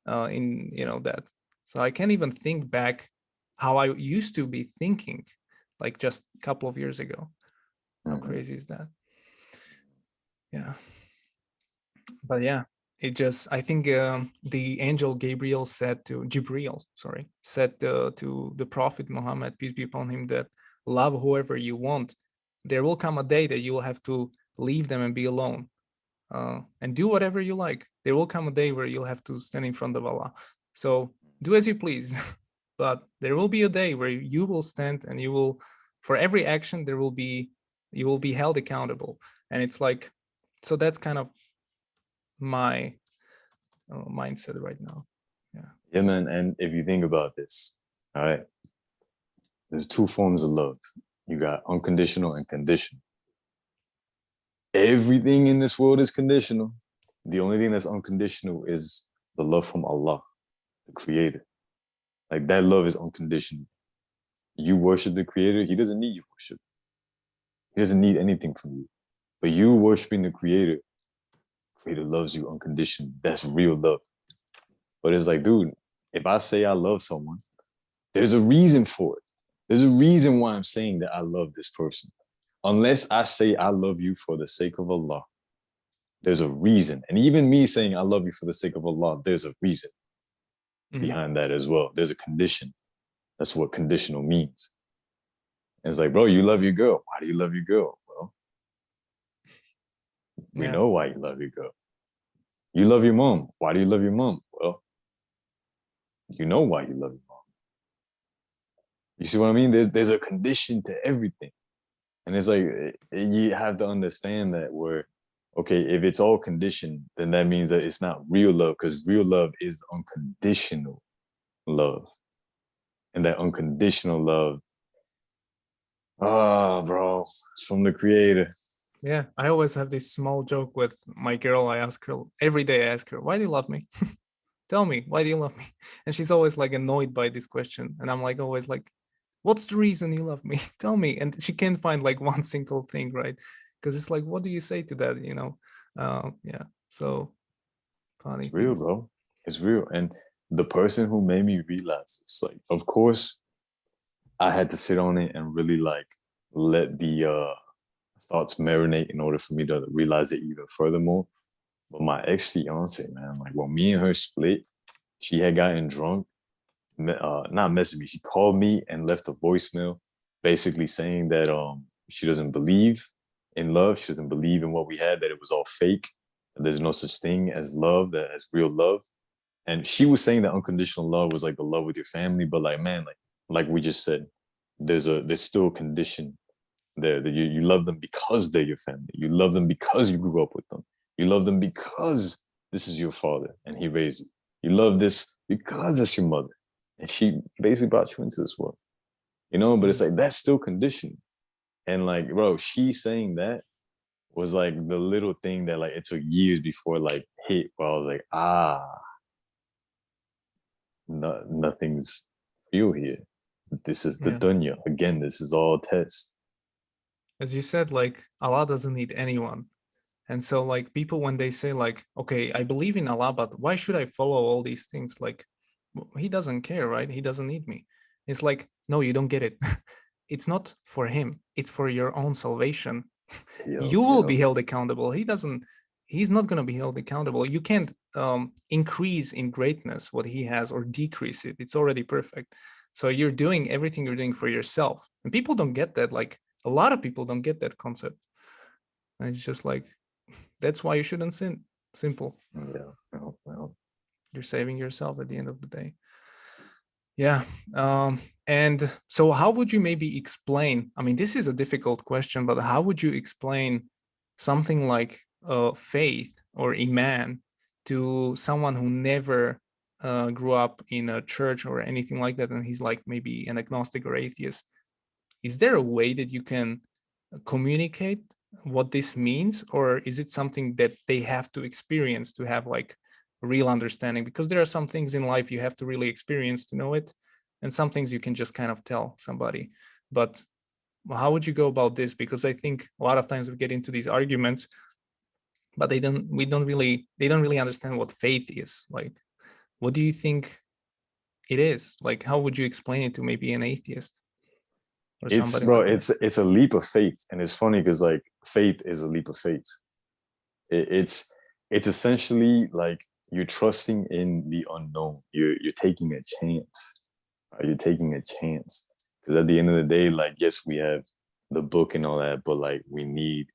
in that. So I can't even think back how I used to be thinking, like just a couple of years ago. How Mm-hmm. crazy is that? Yeah. But yeah, it just, I think the angel Gabriel said to Jibril, sorry, said to the Prophet Muhammad, peace be upon him, that love whoever you want. There will come a day that you will have to leave them and be alone, and do whatever you like. There will come a day where you'll have to stand in front of Allah. So do as you please. But there will be a day where you will stand, and you will, for every action, you will be held accountable. And it's like, so that's kind of my mindset right now. Yeah. Yeah, man. And if you think about this, all right, there's two forms of love. You got unconditional and conditional. Everything in this world is conditional. The only thing that's unconditional is the love from Allah, the creator. Like that love is unconditional. You worship the creator, he doesn't need your worship. He doesn't need anything from you. But you worshiping the creator loves you unconditionally. That's real love. But it's like, dude, if I say I love someone, there's a reason for it. There's a reason why I'm saying that I love this person. Unless I say I love you for the sake of Allah, there's a reason. And even me saying I love you for the sake of Allah, there's a reason behind that as well. There's a condition. That's what conditional means. And it's like, bro, you love your girl. Why do you love your girl? Well, we Yeah. know why you love your girl. You love your mom. Why do you love your mom? Well, you know why you love your mom. You see what I mean? There's a condition to everything. And it's like, you have to understand that where, okay, if it's all conditioned, then that means that it's not real love, because real love is unconditional love. And that unconditional love, bro, it's from the creator. Yeah. I always have this small joke with my girl. I ask her every day, I ask her, why do you love me? Tell me, why do you love me? And she's always like annoyed by this question. And I'm like, always like, what's the reason you love me? Tell me. And she can't find like one single thing, right? Because it's like, what do you say to that? Yeah. So funny It's real, things. bro. It's real. And the person who made me realize, it's like, of course, I had to sit on it and really like let the thoughts marinate in order for me to realize it even furthermore. But my ex fiance, man, like when me and her split, she had gotten drunk, not messaged me. She called me and left a voicemail basically saying that she doesn't believe in love. She doesn't believe in what we had, that it was all fake, that there's no such thing as love, that as real love. And she was saying that unconditional love was like the love with your family, but like, man, like we just said, there's still a condition there, that you love them because they're your family. You love them because you grew up with them. You love them because this is your father and he raised you. You love this because it's your mother and she basically brought you into this world, you know. But it's Mm. like that's still conditioned. And like, bro, she saying that was like the little thing that like it took years before like hit, where I was like, nothing's real here. This is the Yeah. dunya. Again, this is all test. As you said, like Allah doesn't need anyone. And so like people, when they say like, okay, I believe in Allah, but why should I follow all these things? Like he doesn't care, right? He doesn't need me. It's like, no, you don't get it. It's not for him. It's for your own salvation. Yo, You will be yo. held accountable. He's not going to be held accountable. You can't increase in greatness what he has or decrease it. It's already perfect. So you're doing everything you're doing for yourself. And people don't get that. Like a lot of people don't get that concept. And it's just like, that's why you shouldn't sin. Simple. Yeah, well, You're saving yourself at the end of the day. Yeah. And so how would you maybe explain? I mean, this is a difficult question, but how would you explain something like faith or iman to someone who never grew up in a church or anything like that, and he's like maybe an agnostic or atheist? Is there a way that you can communicate what this means, or is it something that they have to experience to have like real understanding? Because there are some things in life you have to really experience to know it, and some things you can just kind of tell somebody. But how would you go about this? Because I think a lot of times we get into these arguments, but they don't really understand what faith is. Like, what do you think it is? Like, how would you explain it to maybe an atheist or it's somebody bro, like that? it's a leap of faith, and it's funny because like faith is a leap of faith. It's essentially like you're trusting in the unknown. You're taking a chance. Right? You're taking a chance because at the end of the day, like yes, we have the book and all that, but like we need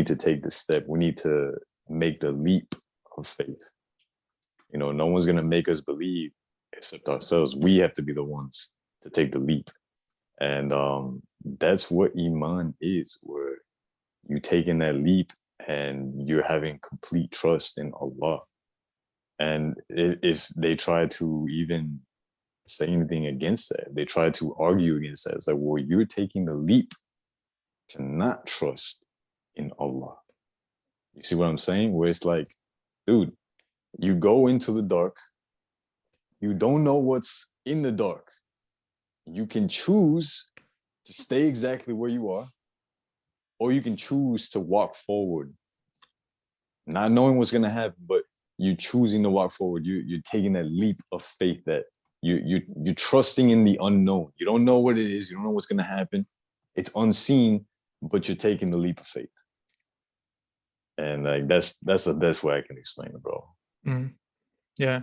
to take the step. We need to make the leap of faith. You know, no one's gonna make us believe except ourselves. We have to be the ones to take the leap. And that's what iman is, where you taking that leap and you're having complete trust in Allah. And if they try to even say anything against that, they try to argue against that, it's like, well, you're taking the leap to not trust in Allah. You see what I'm saying? Where it's like, dude, you go into the dark, you don't know what's in the dark. You can choose to stay exactly where you are, or you can choose to walk forward, not knowing what's going to happen, but you choosing to walk forward. You're taking that leap of faith, that you're trusting in the unknown. You don't know what it is. You don't know what's going to happen. It's unseen, but you're taking the leap of faith. And like that's the best way I can explain it, bro. Mm. Yeah.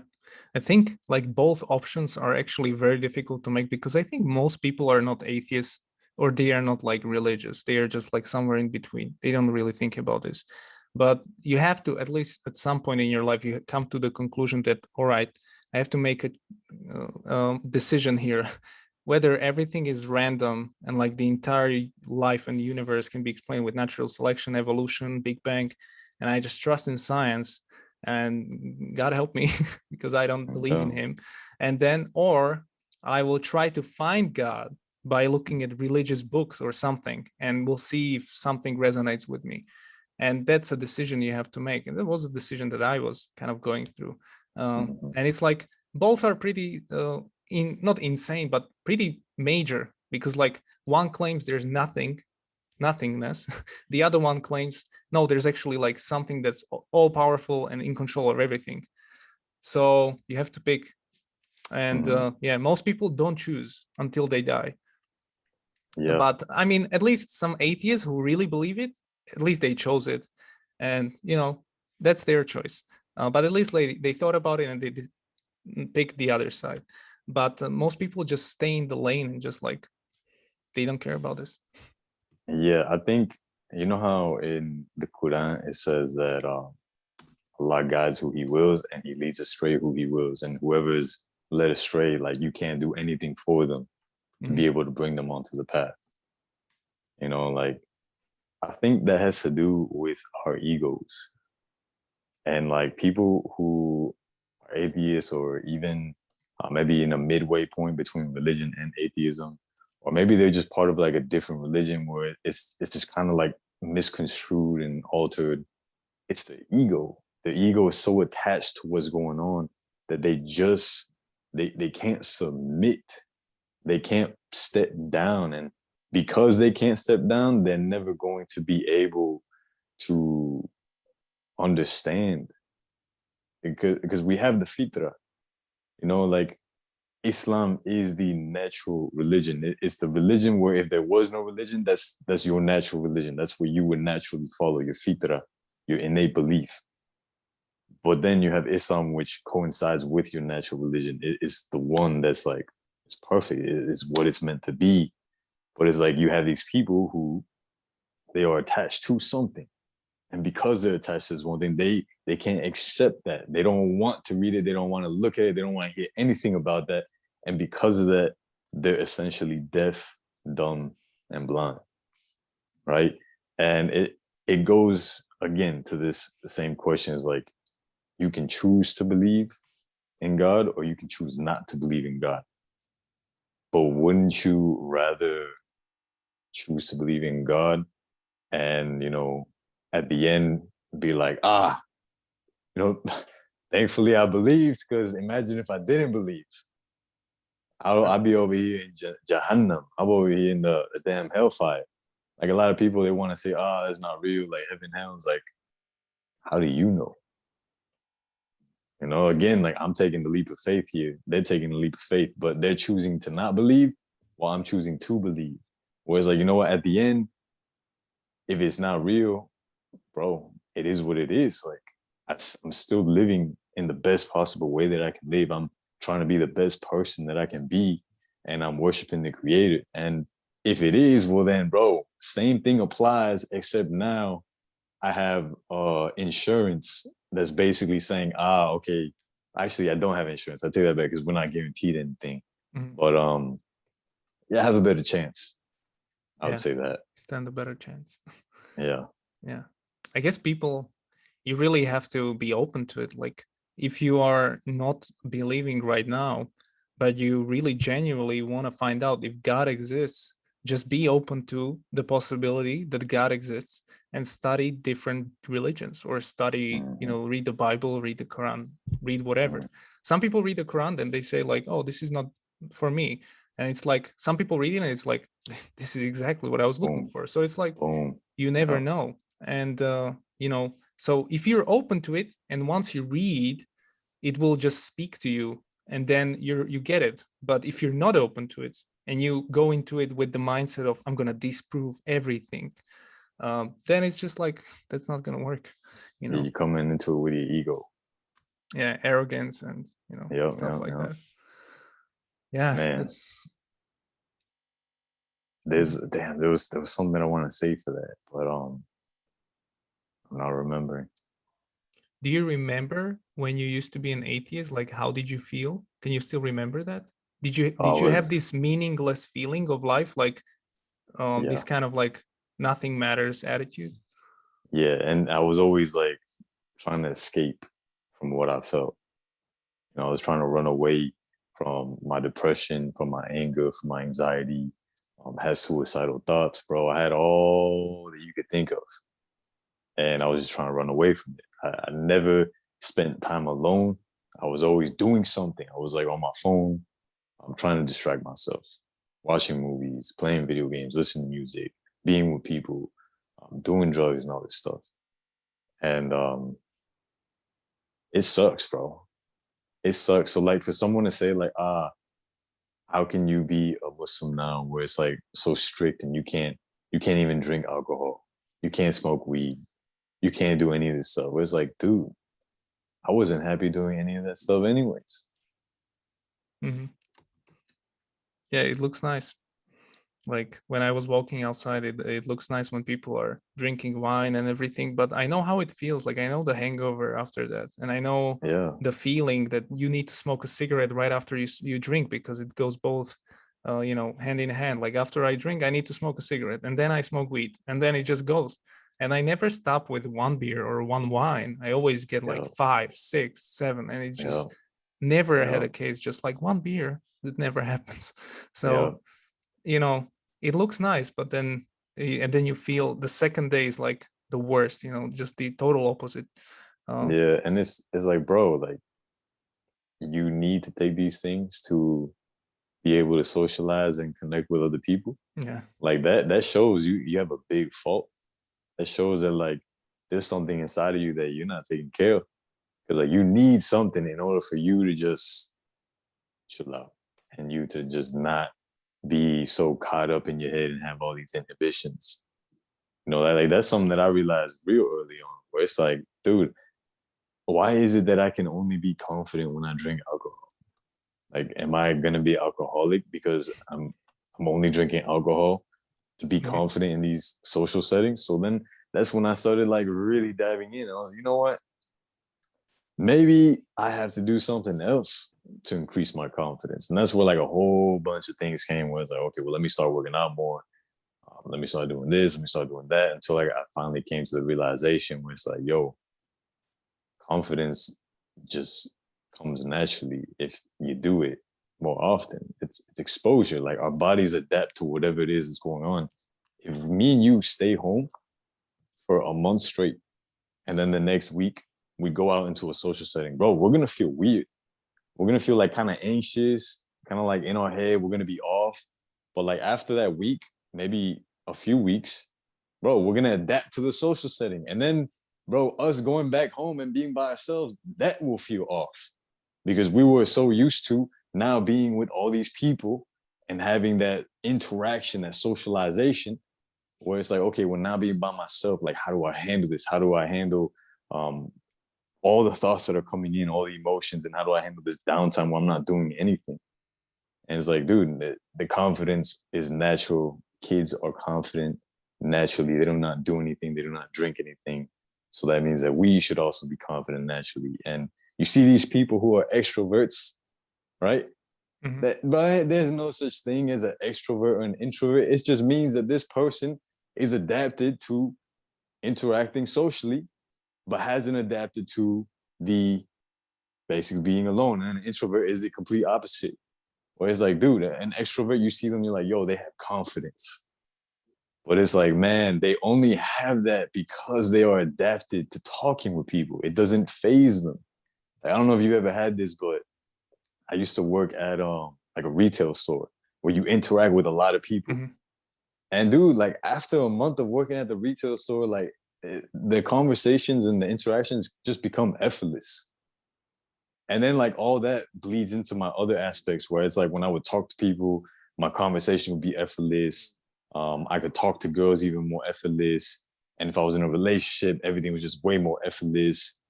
I think like both options are actually very difficult to make, because I think most people are not atheists, or they are not like religious. They are just like somewhere in between. They don't really think about this. But you have to, at least at some point in your life, you come to the conclusion that, all right, I have to make a decision here, whether everything is random and like the entire life and the universe can be explained with natural selection, evolution, Big Bang, and I just trust in science and God help me because I don't believe in Yeah. him. And then, or I will try to find God by looking at religious books or something, and we'll see if something resonates with me. And that's a decision you have to make. And that was a decision that I was kind of going through. Mhm. And it's like both are pretty not insane, but pretty major, because like one claims there's nothingness. The other one claims no, there's actually like something that's all powerful and in control of everything. So you have to pick. And Mhm. yeah, most people don't choose until they die. Yeah. But I mean, at least some atheists who really believe it, at least they chose it. And that's their choice. But at least they thought about it and they picked the other side. But most people just stay in the lane and just like they don't care about this. Yeah, I think you know how in the Quran it says that Allah guides who He wills, and He leads astray who He wills, and whoever is led astray, like you can't do anything for them to be Mhm. able to bring them onto the path. You know, like I think that has to do with our egos, and like people who are atheists or even maybe in a midway point between religion and atheism, or maybe they're just part of like a different religion where it's just kind of like misconstrued and altered. It's the ego. The ego is so attached to what's going on that they can't submit. They can't step down, and because they can't step down, they're never going to be able to understand, because we have the fitra, like Islam is the natural religion. It's the religion where if there was no religion, that's your natural religion. That's where you would naturally follow your fitra, your innate belief. But then you have Islam, which coincides with your natural religion. It's the one that's like, it's perfect. It's what it's meant to be. But it's like you have these people who they are attached to something. And because they're attached to this one thing, they can't accept that. They don't want to read it. They don't want to look at it. They don't want to hear anything about that. And because of that, they're essentially deaf, dumb, and blind. Right. And it goes again to this the same question is like you can choose to believe in God or you can choose not to believe in God. But wouldn't you rather choose to believe in God and, at the end be like, you know, thankfully I believed, because imagine if I didn't believe. I'll be over here in Jahannam. I'm over here in the damn hellfire. Like a lot of people, they want to say, that's not real. Like heaven, hell. It's like, how do you know? Again, like I'm taking the leap of faith here. They're taking the leap of faith, but they're choosing to not believe while I'm choosing to believe. Whereas like, you know what, at the end, if it's not real, bro, it is what it is. Like I'm still living in the best possible way that I can live. I'm trying to be the best person that I can be, and I'm worshiping the creator. And if it is, well then, bro, same thing applies, except now I have insurance that's basically saying, okay, actually I don't have insurance. I take that back because we're not guaranteed anything. Mhm. But yeah, I have a better chance. I would Yeah, say that. stand a better chance. Yeah. Yeah, I guess people, you really have to be open to it. Like if you are not believing right now, but you really genuinely want to find out if God exists, just be open to the possibility that God exists and study different religions, or study, Mm-hmm. read the Bible, read the Quran, read whatever. Mm-hmm. Some people read the Quran and they say like, oh, this is not for me. And it's like some people reading it, it's like, this is exactly what I was looking Boom. for. So it's like, Boom. you never Yeah. know. And so if you're open to it, and once you read, it will just speak to you, and then you get it. But if you're not open to it and you go into it with the mindset of I'm gonna disprove everything, then it's just like, that's not gonna work. Yeah, you coming into it with your ego. Yeah, arrogance and Yep, stuff yep, like yep. that. Yeah, Man, that's there was something I want to say for that, but I'm not remembering. Do you remember when you used to be an atheist? Like, how did you feel? Can you still remember that? Did you I did you have was this meaningless feeling of life, like this Yeah, kind of like nothing matters attitude? yeah, and I was always like trying to escape from what I felt. I was trying to run away from my depression, from my anger, from my anxiety. Had suicidal thoughts, bro. I had all that you could think of, and I was just trying to run away from it. I never spent time alone. I was always doing something. I was like on my phone. I'm trying to distract myself, watching movies, playing video games, listening to music, being with people, doing drugs and all this stuff. And it sucks, bro. It sucks. So like for someone to say like, how can you be a Muslim now where it's like so strict and you can't even drink alcohol. You can't smoke weed. You can't do any of this stuff. Where it's like, dude, I wasn't happy doing any of that stuff anyways. Hmm. Yeah, it looks nice. Like when I was walking outside, it looks nice when people are drinking wine and everything, but I know how it feels. Like I know the hangover after that, and I know Yeah. the feeling that you need to smoke a cigarette right after you drink, because it goes both hand in hand. Like after I drink, I need to smoke a cigarette, and then I smoke weed, and then it just goes. And I never stop with one beer or one wine. I always get like Yeah. 5, 6, 7, and it Yeah. just never had Yeah. a case just like one beer. That never happens. Yeah. So it looks nice, but then and then you feel the second day is like the worst, just the total opposite. uh, Yeah. And it's like, bro, like you need to take these things to be able to socialize and connect with other people. yeah. Like that shows you have a big fault. That shows that like there's something inside of you that you're not taking care of. Because like you need something in order for you to just chill out and you to just not be so caught up in your head and have all these inhibitions. Like that's something that I realized real early on, where it's like, dude, why is it that I can only be confident when I drink alcohol? Like, am I gonna be alcoholic because I'm only drinking alcohol to be Mhm. confident in these social settings? So then that's when I started like really diving in. I was, you know what? Maybe I have to do something else to increase my confidence. And that's where like a whole bunch of things came where it's like, okay, well, let me start working out more. Let me start doing this. Let me start doing that. Until like I finally came to the realization where it's like, yo, confidence just comes naturally if you do it more often. It's exposure. Like our bodies adapt to whatever it is that's going on. If me and you stay home for a month straight, and then the next week we go out into a social setting, bro, we're gonna feel weird. We're gonna feel like kind of anxious, kind of like in our head. We're gonna be off. But like after that week, maybe a few weeks, bro, we're gonna adapt to the social setting. And then, bro, us going back home and being by ourselves, that will feel off. Because we were so used to now being with all these people and having that interaction, that socialization, where it's like, okay, well, now being by myself, like, how do I handle this? How do I handle um, all the thoughts that are coming in, all the emotions, and how do I handle this downtime where I'm not doing anything? And it's like, dude, the confidence is natural. Kids are confident naturally. They do not do anything. They do not drink anything. So that means that we should also be confident naturally. And you see these people who are extroverts, right? Mhm. But there's no such thing as an extrovert or an introvert. It just means that this person is adapted to interacting socially, but hasn't adapted to the basically being alone. And an introvert is the complete opposite. Where it's like, dude, an extrovert, you see them, you're like, yo, they have confidence. But it's like, man, they only have that because they are adapted to talking with people. It doesn't phase them. Like, I don't know if you ever had this, but I used to work at like a retail store where you interact with a lot of people. Mhm. And dude, like after a month of working at the retail store, like the conversations and the interactions just become effortless. And then like all that bleeds into my other aspects where it's like when I would talk to people, my conversation would be effortless. I could talk to girls even more effortless. And if I was in a relationship, everything was just way more effortless.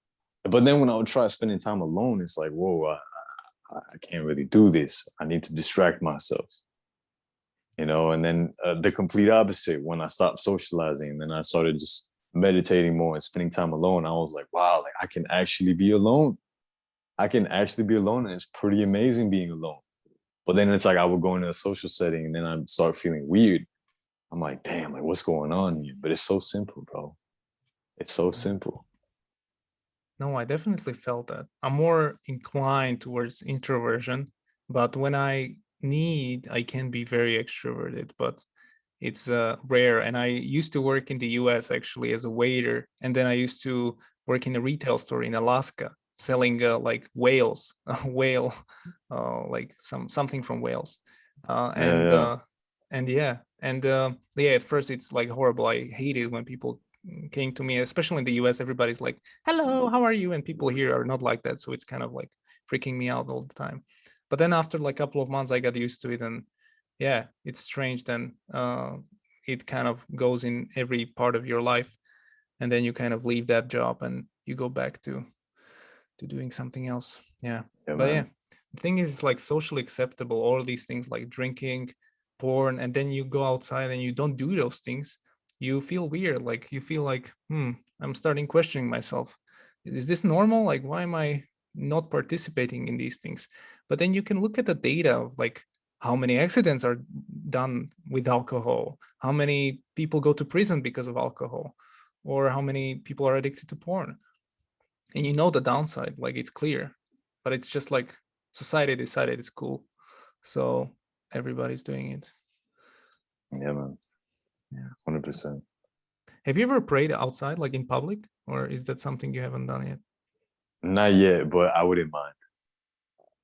But then when I would try spending time alone, it's like, whoa, I can't really do this. I need to distract myself, And then the complete opposite, when I stopped socializing and then I started just meditating more and spending time alone, I was like, wow, like I can actually be alone. I can actually be alone, and it's pretty amazing being alone. But then it's like I would go into a social setting and then I start feeling weird. I'm like, damn, like what's going on here? But it's so simple, bro. It's so Yeah. simple. No, I definitely felt that. I'm more inclined towards introversion, but when I need, I can be very extroverted, but it's rare. And I used to work in the US actually as a waiter, and then I used to work in a retail store in Alaska selling like whales, whale, like something from whales, uh, Yeah, and yeah, uh, and yeah, and yeah. At first, it's like horrible. I hate it when people came to me, especially in the US. Everybody's like, "Hello, how are you?" And people here are not like that, so it's kind of like freaking me out all the time. But then after like a couple of months, I got used to it, and yeah, it's strange. Then it kind of goes in every part of your life, and then you kind of leave that job and you go back to doing something else. Yeah, yeah, but yeah, man. the thing is, like socially acceptable. All these things like drinking, porn, and then you go outside and you don't do those things, you feel weird. Like you feel like, I'm starting questioning myself. Is this normal? Like, why am I not participating in these things? But then you can look at the data of like how many accidents are done with alcohol, how many people go to prison because of alcohol, or how many people are addicted to porn. And you know the downside, like it's clear, but it's just like society decided it's cool, so everybody's doing it. Yeah, man. Yeah. 100%. Have you ever prayed outside, like in public, or is that something you haven't done yet? Not yet, but I wouldn't mind.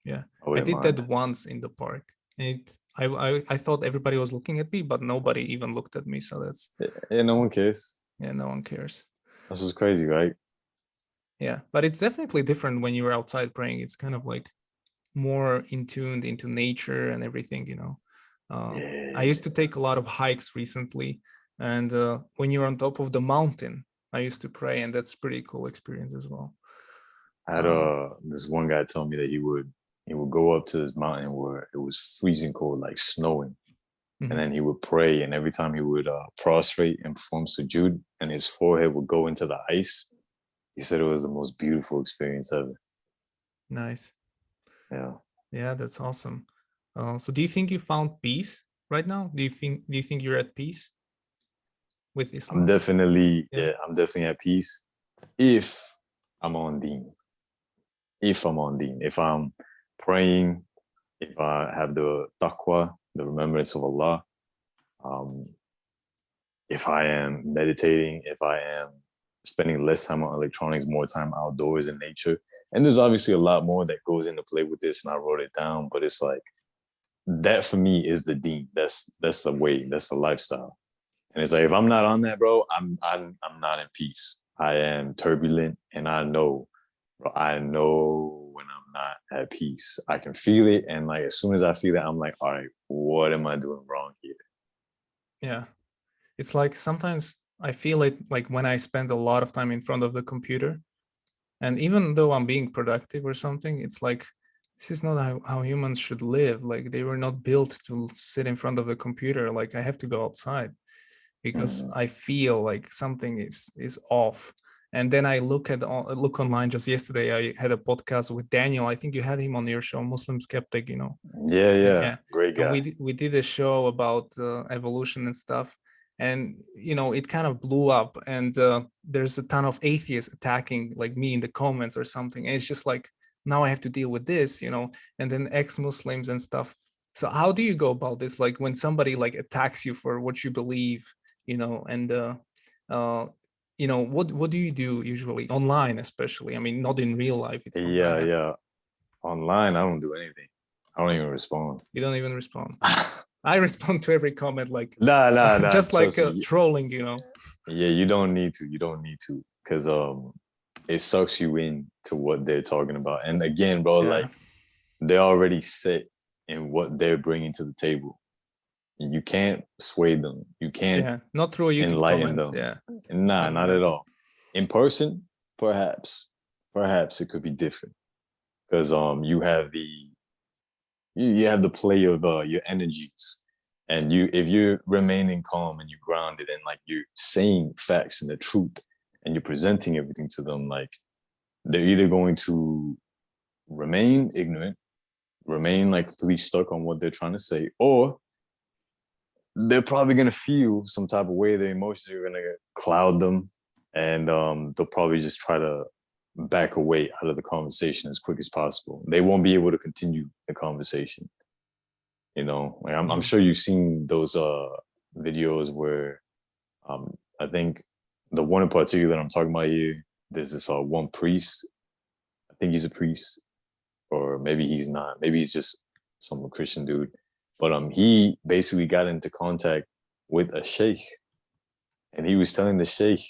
Yeah, I I wouldn't did that mind. once in the park. I thought everybody was looking at me, but nobody even looked at me. So that's, Yeah, no one cares. yeah, no one cares. That's what's crazy, right? Yeah, but it's definitely different when you're outside praying. It's kind of like more in tuned into nature and everything, you know. I Yeah. used to take a lot of hikes recently, and when you're on top of the mountain, I used to pray, and that's pretty cool experience as well. I had this one guy tell me that he would go up to this mountain where it was freezing cold, like snowing, and Mhm. then he would pray, and every time he would prostrate and perform sujood, and his forehead would go into the ice. He said it was the most beautiful experience ever. Nice. Yeah. Yeah, that's awesome. So do you think you found peace right now? Do you think you're at peace with I'm Islam? definitely, Yeah. yeah, I'm definitely at peace if I'm on deen. If I'm on deen. If I'm praying, if I have the taqwa, the remembrance of Allah, um, if I am meditating, if I am spending less time on electronics, more time outdoors in nature. And there's obviously a lot more that goes into play with this, and I wrote it down, but it's like that for me is the deen. That's the way, that's the lifestyle. And it's like if I'm not on that, bro, I'm not in peace. I am turbulent, and I know when I'm not at peace. I can feel it, and like as soon as I feel it, I'm like, all right, what am I doing wrong here? Yeah. It's like sometimes I feel it like when I spend a lot of time in front of the computer, and even though I'm being productive or something, it's like this is not how humans should live. Like they were not built to sit in front of a computer. Like I have to go outside because Mhm. I feel like something is off. And then I look online. Just yesterday, I had a podcast with Daniel. I think you had him on your show, Muslim Skeptic. You know, Yeah, yeah, yeah. great And guy. we did a show about evolution and stuff, and you know it kind of blew up. And there's a ton of atheists attacking like me in the comments or something. And it's just like now I have to deal with this, you know, and then ex-Muslims and stuff. So how do you go about this? Like when somebody like attacks you for what you believe, you know, and uh, you know, what do you do usually online, especially? I mean, not in real life; it's not gonna Yeah, happen. yeah. Online, I don't do anything. I don't even respond. You don't even respond. I respond to every comment like Nah, nah, nah. just like Trust me. trolling, you know. Yeah, you don't need to. You don't need to, because it sucks you in to what they're talking about. And again, bro, Yeah, like they're already set in what they're bringing to the table. You can't sway them. You can't yeah. Not through a YouTube enlighten comment. them. Yeah, it's Nah, not gonna not at happen. all. In person, perhaps, perhaps it could be different because you have the play of your energies, and you if you're remaining calm and you're grounded and like you're saying facts and the truth and you're presenting everything to them, like they're either going to remain ignorant, remain like completely stuck on what they're trying to say, or they're probably going to feel some type of way. Their emotions are going to cloud them, and they'll probably just try to back away out of the conversation as quick as possible. They won't be able to continue the conversation. Like I'm Mhm. sure you've seen those videos where I think the one in particular that I'm talking about here, there's this one priest. I think he's a priest, or maybe he's not. Maybe he's just some Christian dude. But he basically got into contact with a sheikh, and he was telling the sheikh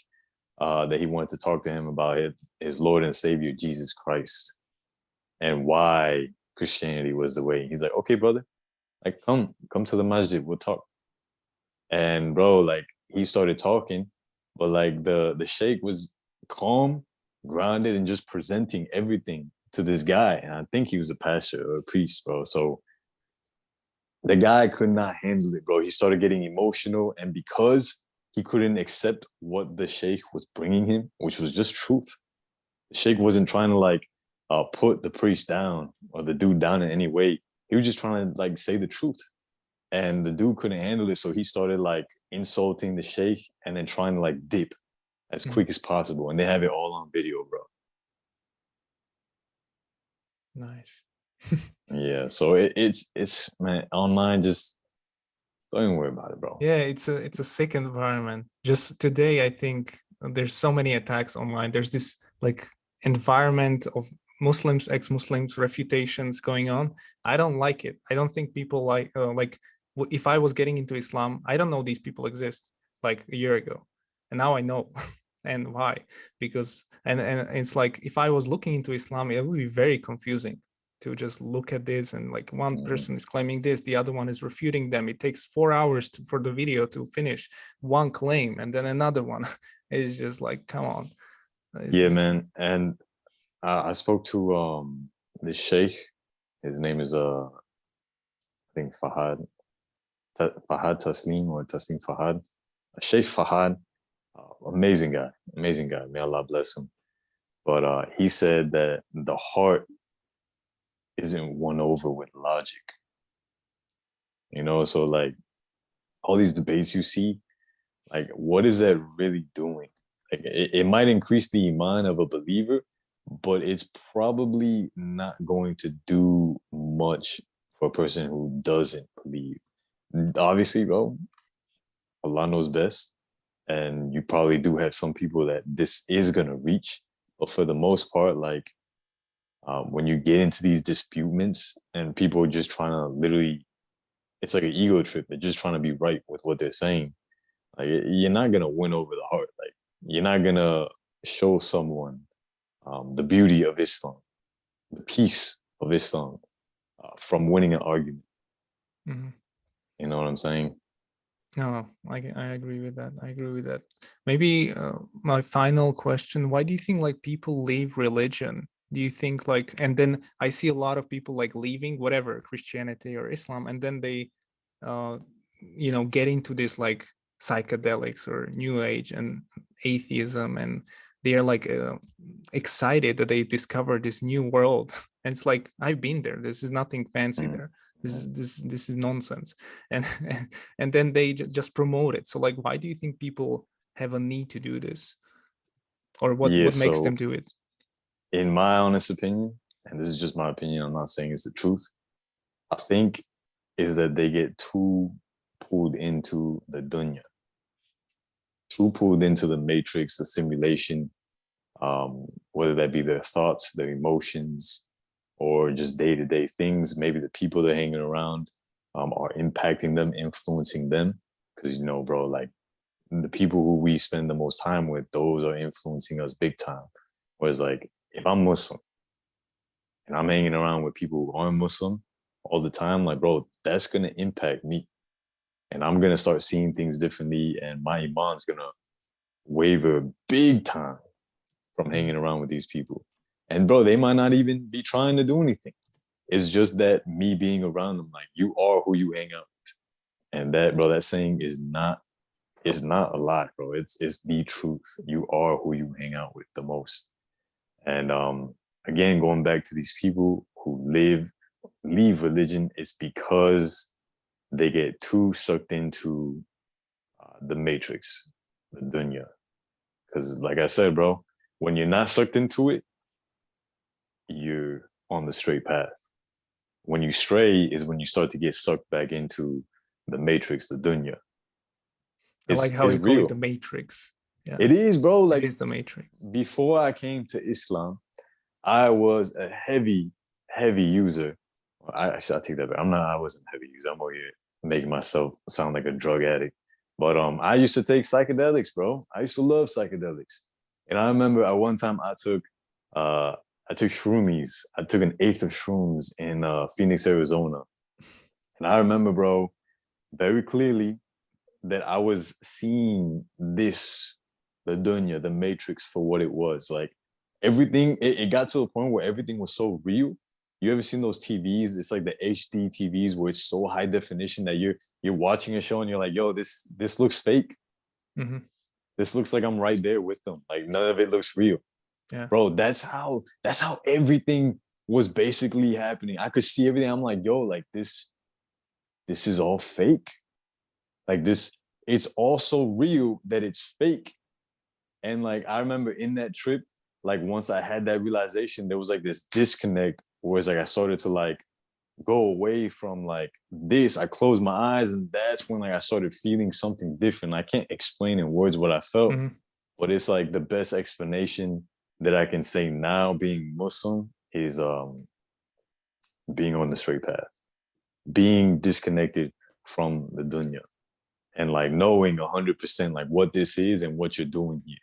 that he wanted to talk to him about his Lord and Savior Jesus Christ and why Christianity was the way. He's like, okay, brother, like come to the masjid, we'll talk. And bro, like he started talking, but like the sheikh was calm, grounded, and just presenting everything to this guy. And I think he was a pastor or a priest, bro. So The guy could not handle it, bro. He started getting emotional, and because he couldn't accept what the sheikh was bringing him, which was just truth, the sheikh wasn't trying to like put the priest down or the dude down in any way. He was just trying to like say the truth, and the dude couldn't handle it, so he started like insulting the sheikh and then trying to like dip as Mhm. quick as possible, and they have it all on video, bro. Nice. Yeah, so it's man, online, just don't even worry about it, bro. Yeah, it's a sick environment. Just today, I think there's so many attacks online. There's this like environment of Muslims, ex-Muslims, refutations going on. I don't like it. I don't think people like if I was getting into Islam, I don't know these people exist like a year ago, and now I know. And why? Because and it's like if I was looking into Islam, it would be very confusing to just look at this, and like one Mhm. person is claiming this, the other one is refuting them. It takes 4 hours for the video to finish one claim, and then another one. It's just like, come on. Is Yeah, this man. And I spoke to the sheikh. His name is I think Fahad Taslim, or Taslim Fahad. Sheikh Fahad, amazing guy. May Allah bless him. But he said that the heart isn't won over with logic. So like all these debates you see, like what is that really doing? Like it might increase the iman of a believer, but it's probably not going to do much for a person who doesn't believe. Obviously, bro, Allah knows best, and you probably do have some people that this is gonna reach, but for the most part, like when you get into these disputes and people are just trying to literally, it's like an ego trip. They're just trying to be right with what they're saying. Like you're not gonna win over the heart. Like you're not gonna show someone the beauty of Islam, the peace of Islam, from winning an argument. Mhm. You know what I'm saying? No, I agree with that. I agree with that. Maybe my final question, why do you think like people leave religion? Do you think like, and then I see a lot of people like leaving whatever, Christianity or Islam, and then they uh get into this like psychedelics or new age and atheism, and they are like excited that they discovered this new world. And it's like, I've been there. This is nothing fancy Mm. there. This is nonsense. And and then they just promote it. So like, why do you think people have a need to do this, or what Yeah. what makes them So, do it? in my honest opinion, and this is just my opinion, I'm not saying it's the truth. I think is that they get too pulled into the dunya, too pulled into the matrix, the simulation, whether that be their thoughts, their emotions, or just day to day things. Maybe the people they're hanging around are impacting them, influencing them. Because, bro, like the people who we spend the most time with, those are influencing us big time. Whereas, like, if I'm Muslim and I'm hanging around with people who aren't Muslim all the time, like, bro, that's going to impact me. And I'm going to start seeing things differently. And my iman's going to waver big time from Mhm. hanging around with these people. And bro, they might not even be trying to do anything. It's just that me being around them, like you are who you hang out with. And that, bro, that saying is not a lie, bro. It's the truth. You are who you hang out with the most. And again, going back to these people who leave religion, it's because they get too sucked into the matrix, the dunya. Because, like I said, bro, when you're not sucked into it, you're on the straight path. When you stray is when you start to get sucked back into the matrix, the dunya. I like how It's you call it the real. matrix. Yeah, It is, bro. it Like is the matrix. before I came to Islam, I was a heavy user. I take that back. I wasn't a heavy user. I'm over here making myself sound like a drug addict. But I used to take psychedelics, bro. I used to love psychedelics. And I remember at one time uh I took shroomies. I took an eighth of shrooms in Phoenix, Arizona. And I remember, bro, very clearly that I was seeing the dunya, the matrix for what it was. Like everything, it got to a point where everything was so real You ever seen those TVs? It's like the HD TVs where it's so high definition that you're watching a show and you're like, yo, this looks fake. Hmm. This looks like I'm right there with them. Like none of it looks real. Yeah. Bro, that's how everything was basically happening. I could see everything. I'm like, yo, like this is all fake. Like this, it's all so real that it's fake. And like I remember in that trip, like once I had that realization, there was like this disconnect where it's like I started to like go away from like this. I closed my eyes, and that's when like I started feeling something different. I can't explain in words what I felt, Hmm. but it's like the best explanation that I can say now being Muslim is being on the straight path, being disconnected from the dunya, and like knowing 100% like what this is and what you're doing here.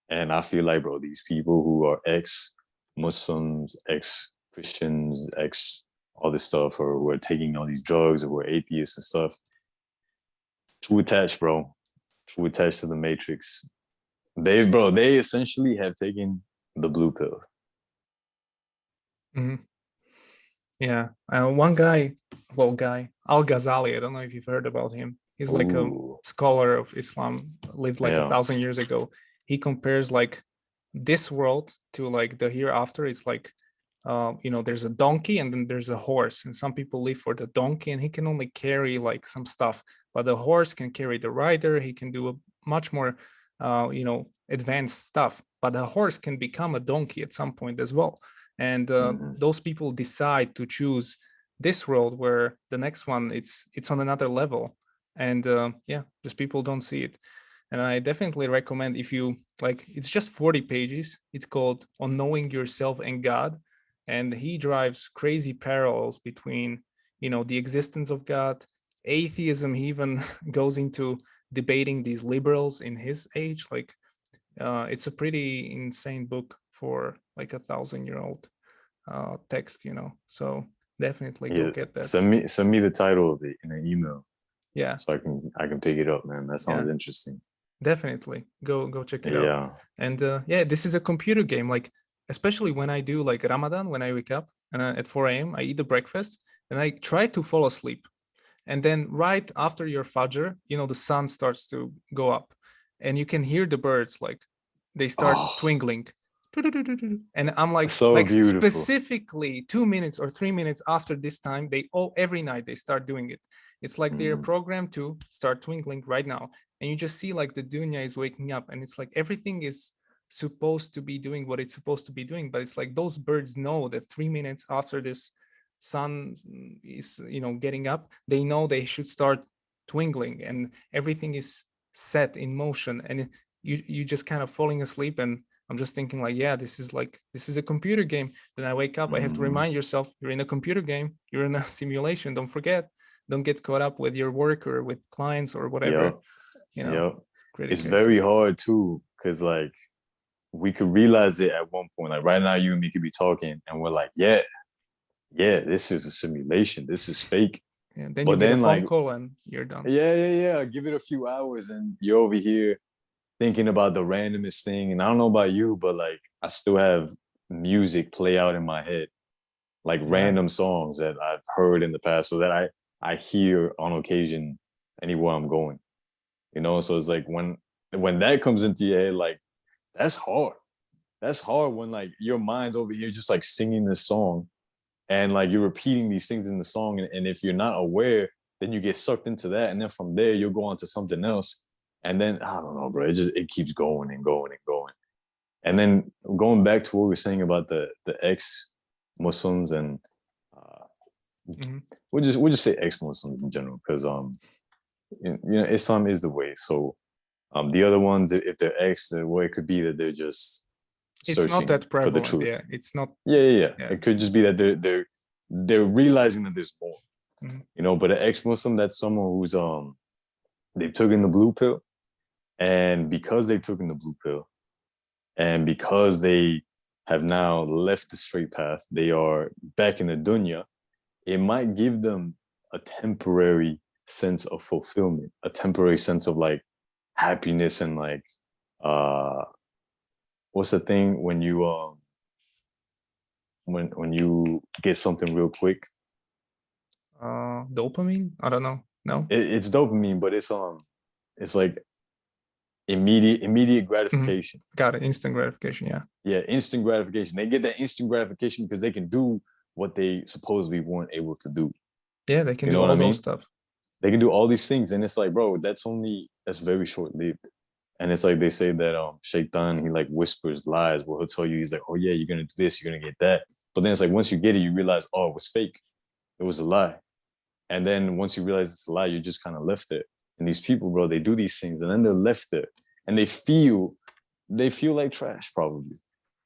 And I feel like, bro, these people who are ex-Muslims, ex-Christians, ex all this stuff, or who are taking all these drugs, or who are atheists and stuff, too attached, bro. Too attached to the matrix. They essentially have taken the blue pill. Hmm. Yeah. One guy, well, Al Ghazali. I don't know if you've heard about him. He's like a Ooh, scholar of Islam, lived like a yeah. 1,000 years ago. He compares like this world to like the hereafter. It's like, there's a donkey and then there's a horse, and some people live for the donkey, and he can only carry like some stuff, but the horse can carry the rider. He can do a much more, advanced stuff. But the horse can become a donkey at some point as well. And Mm-hmm. those people decide to choose this world, where the next one it's on another level. And yeah, just people don't see it. And I definitely recommend, if you like, it's just 40 pages. It's called On Knowing Yourself and God. And he drives crazy parallels between, the existence of God, atheism. He even goes into debating these liberals in his age. Like, it's a pretty insane book for like 1,000-year-old text. So definitely go Yeah. get that. Send me the title of it in an email Yeah, so I can pick it up, man. That yeah, sounds interesting. definitely go check it out. Yeah. And yeah, this is a computer game. Like, especially when I do like Ramadan, when I wake up and at 4 a.m. I eat the breakfast and I try to fall asleep. And then right after your fajr, the sun starts to go up, and you can hear the birds, like they start Oh, twinkling. And I'm so like beautiful. specifically 2 minutes or 3 minutes after this time, they all every night they start doing it. It's like they're Mm-hmm. programmed to start twinkling right now. And you just see like the dunya is waking up, and it's like everything is supposed to be doing what it's supposed to be doing. But it's like those birds know that 3 minutes after this sun is getting up, they know they should start twinkling, and everything is set in motion. And you just kind of falling asleep, and I'm just thinking like, yeah, this is a computer game. Then I wake up, I have to Mm-hmm. remind yourself, you're in a computer game, you're in a simulation. Don't forget, don't get caught up with your work or with clients or whatever. Yep. you know Yep. Pretty It's crazy. very hard too, because like we could realize it at one point. Like right now, you and me could be talking, and we're like, yeah, yeah, this is a simulation. This is fake. And then you But get a then phone like, call and you're done. yeah, yeah, yeah. Give it a few hours, and you're over here thinking about the randomest thing. And I don't know about you, but like I still have music play out in my head, like Yeah. random songs that I've heard in the past, so that I hear on occasion anywhere I'm going. So it's like when that comes into your head, like that's hard. That's hard when like your mind's over here just like singing this song, and like you're repeating these things in the song, and if you're not aware, then you get sucked into that, and then from there you'll go on to something else, and then I don't know, bro, it keeps going and going and going. And then going back to what we were saying about the ex Muslims, and uh, Hmm. we'll just say ex Muslims in general, because Islam is the way. So the other ones, if they're ex, well, it could be that they're just It's not searching that for the prevalent. truth. Yeah, it's not. Yeah, yeah, yeah. Yeah. It could just be that they're realizing that there's more. Mhm. But an ex-Muslim, that's someone who's they've taken the blue pill, and because they've taken the blue pill, and because they have now left the straight path, they are back in the dunya. It might give them a temporary sense of fulfillment, a temporary sense of like happiness, and like uh what's the thing when you when you get something real quick? Dopamine? I don't know. No. It's dopamine, but it's like immediate Mhm. gratification. Got it. Instant gratification. Yeah. Yeah, instant gratification. They get that instant gratification because they can do what they supposedly weren't able to do. Yeah, they can You do know what all I those mean? stuff. They can do all these things, and it's like, bro, that's very short lived. And it's like they say that Shaitan, he like whispers lies where he'll tell you, he's like, oh yeah, you're gonna do this, you're gonna get that. But then it's like once you get it, you realize, oh, it was fake. It was a lie. And then once you realize it's a lie, you're just kind of left there. And these people, bro, they do these things and then they're left there. And they feel like trash, probably.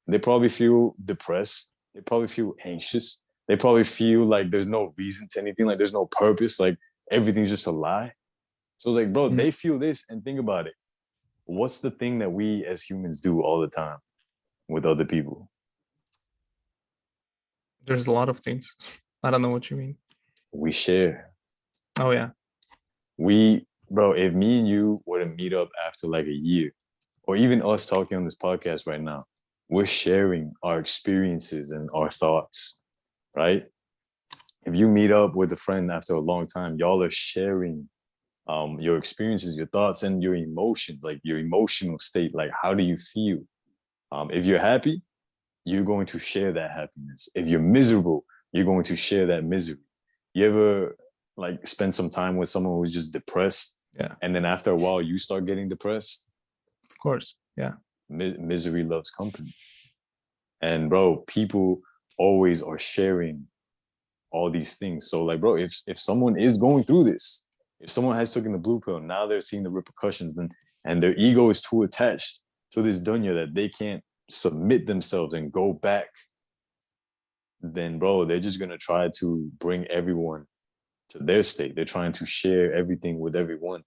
They probably feel depressed. They probably feel anxious. They probably feel like there's no reason to anything, like there's no purpose, like everything's just a lie. So it's like, bro, Mhm. they feel this and think about it. What's the thing that we as humans do all the time with other people? There's a lot of things. I don't know what you mean. We share. Oh yeah. Bro, if me and you were to meet up after like a year, or even us talking on this podcast right now, we're sharing our experiences and our thoughts, right? If you meet up with a friend after a long time, y'all are sharing your experiences, your thoughts, and your emotions, like your emotional state. Like, how do you feel? If you're happy, you're going to share that happiness. If you're miserable, you're going to share that misery. You ever like spend some time with someone who's just depressed, Yeah. and then after a while you start getting depressed? Of course. Yeah. Misery loves company. And bro, people always are sharing all these things. So like, bro, if someone is going through this, if someone has taken the blue pill, now they're seeing the repercussions, then and their ego is too attached to this dunya that they can't submit themselves and go back, then bro, they're just gonna try to bring everyone to their state. They're trying to share everything with everyone.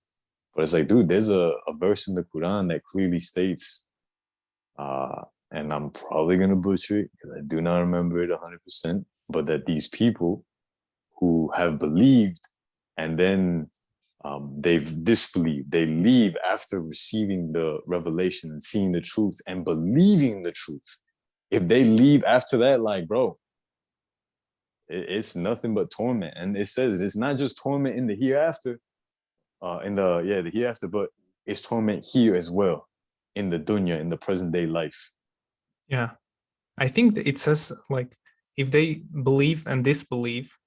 But it's like, dude, there's a verse in the Quran that clearly states, uh, and I'm probably gonna butcher it because I do not remember it 100%, but that these people who have believed and then they've disbelieved, they leave after receiving the revelation and seeing the truth and believing the truth. If they leave after that, like, bro, it's nothing but torment. And it says it's not just torment in the hereafter, the hereafter, but it's torment here as well, in the dunya, in the present day life. Yeah. I think it says like if they believe and disbelieve,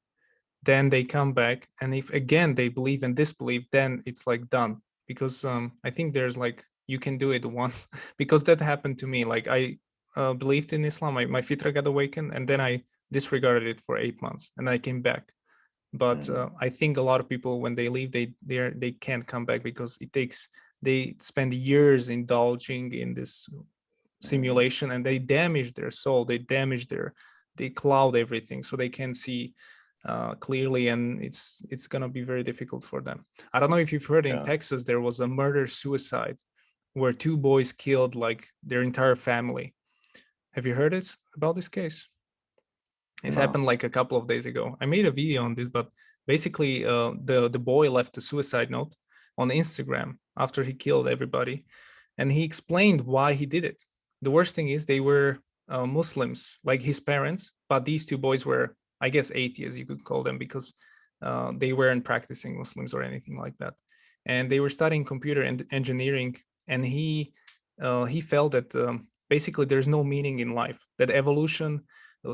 then they come back, and if again they believe and disbelieve, then it's like done. Because I think there's like you can do it once because that happened to me. Like I believed in Islam, my fitra got awakened, and then I disregarded it for 8 months, and I came back. But Mm, I think a lot of people when they leave, they can't come back because they spend years indulging in this mm, simulation, and they damage their soul, they cloud everything so they can see clearly, and it's gonna be very difficult for them. I don't know if you've heard, in yeah, Texas there was a murder suicide where two boys killed like their entire family. Have you heard it about this case? It's no, happened like a couple of days ago. I made a video on this, but basically the boy left a suicide note on Instagram after he killed everybody, and he explained why he did it. The worst thing is they were Muslims, like his parents, but these two boys were, I guess, atheists, you could call them, because they weren't practicing Muslims or anything like that, and they were studying computer engineering, and he felt that basically there's no meaning in life, that evolution,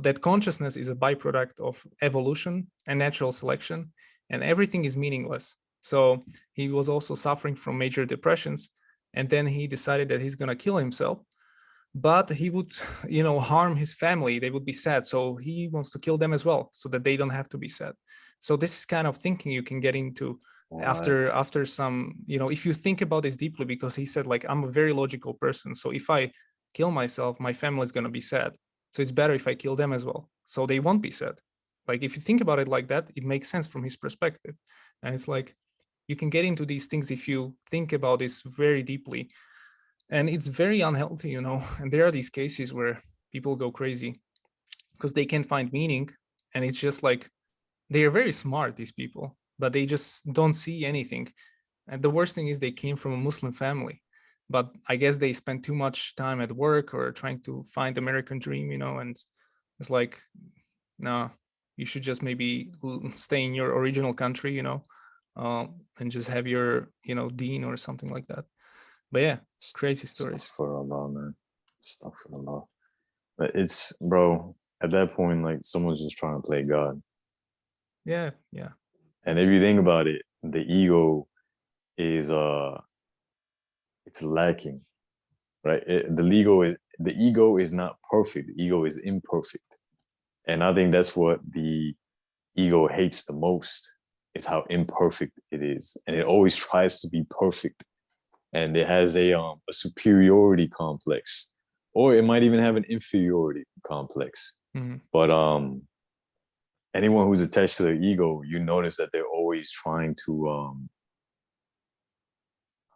that consciousness is a byproduct of evolution and natural selection, and everything is meaningless. So he was also suffering from major depressions, and then he decided that he's going to kill himself, but he would harm his family. They would be sad, so he wants to kill them as well so that they don't have to be sad. So this is kind of thinking you can get into what? after some, if you think about this deeply, because he said, like, I'm a very logical person, so if I kill myself, my family is going to be sad, so it's better if I kill them as well so they won't be sad. Like, if you think about it like that, it makes sense from his perspective. And it's like you can get into these things if you think about this very deeply, and it's very unhealthy. And there are these cases where people go crazy because they can't find meaning, and it's just like they are very smart, these people, but they just don't see anything. And the worst thing is they came from a Muslim family, but I guess they spent too much time at work or trying to find American dream, and It's like, no, you should just maybe stay in your original country, and just have your, dean or something like that. But yeah, crazy stories. Astaghfirullah, man. Astaghfirullah. But it's, bro, at that point, like someone's just trying to play God. Yeah, yeah. And if you think about it, the ego is it's lacking, right? The ego is not perfect. The ego is imperfect. And I think that's what the ego hates the most, is how imperfect it is. And it always tries to be perfect. And it has a superiority complex, or it might even have an inferiority complex. Mm-hmm. But anyone who's attached to their ego, you notice that they're always trying to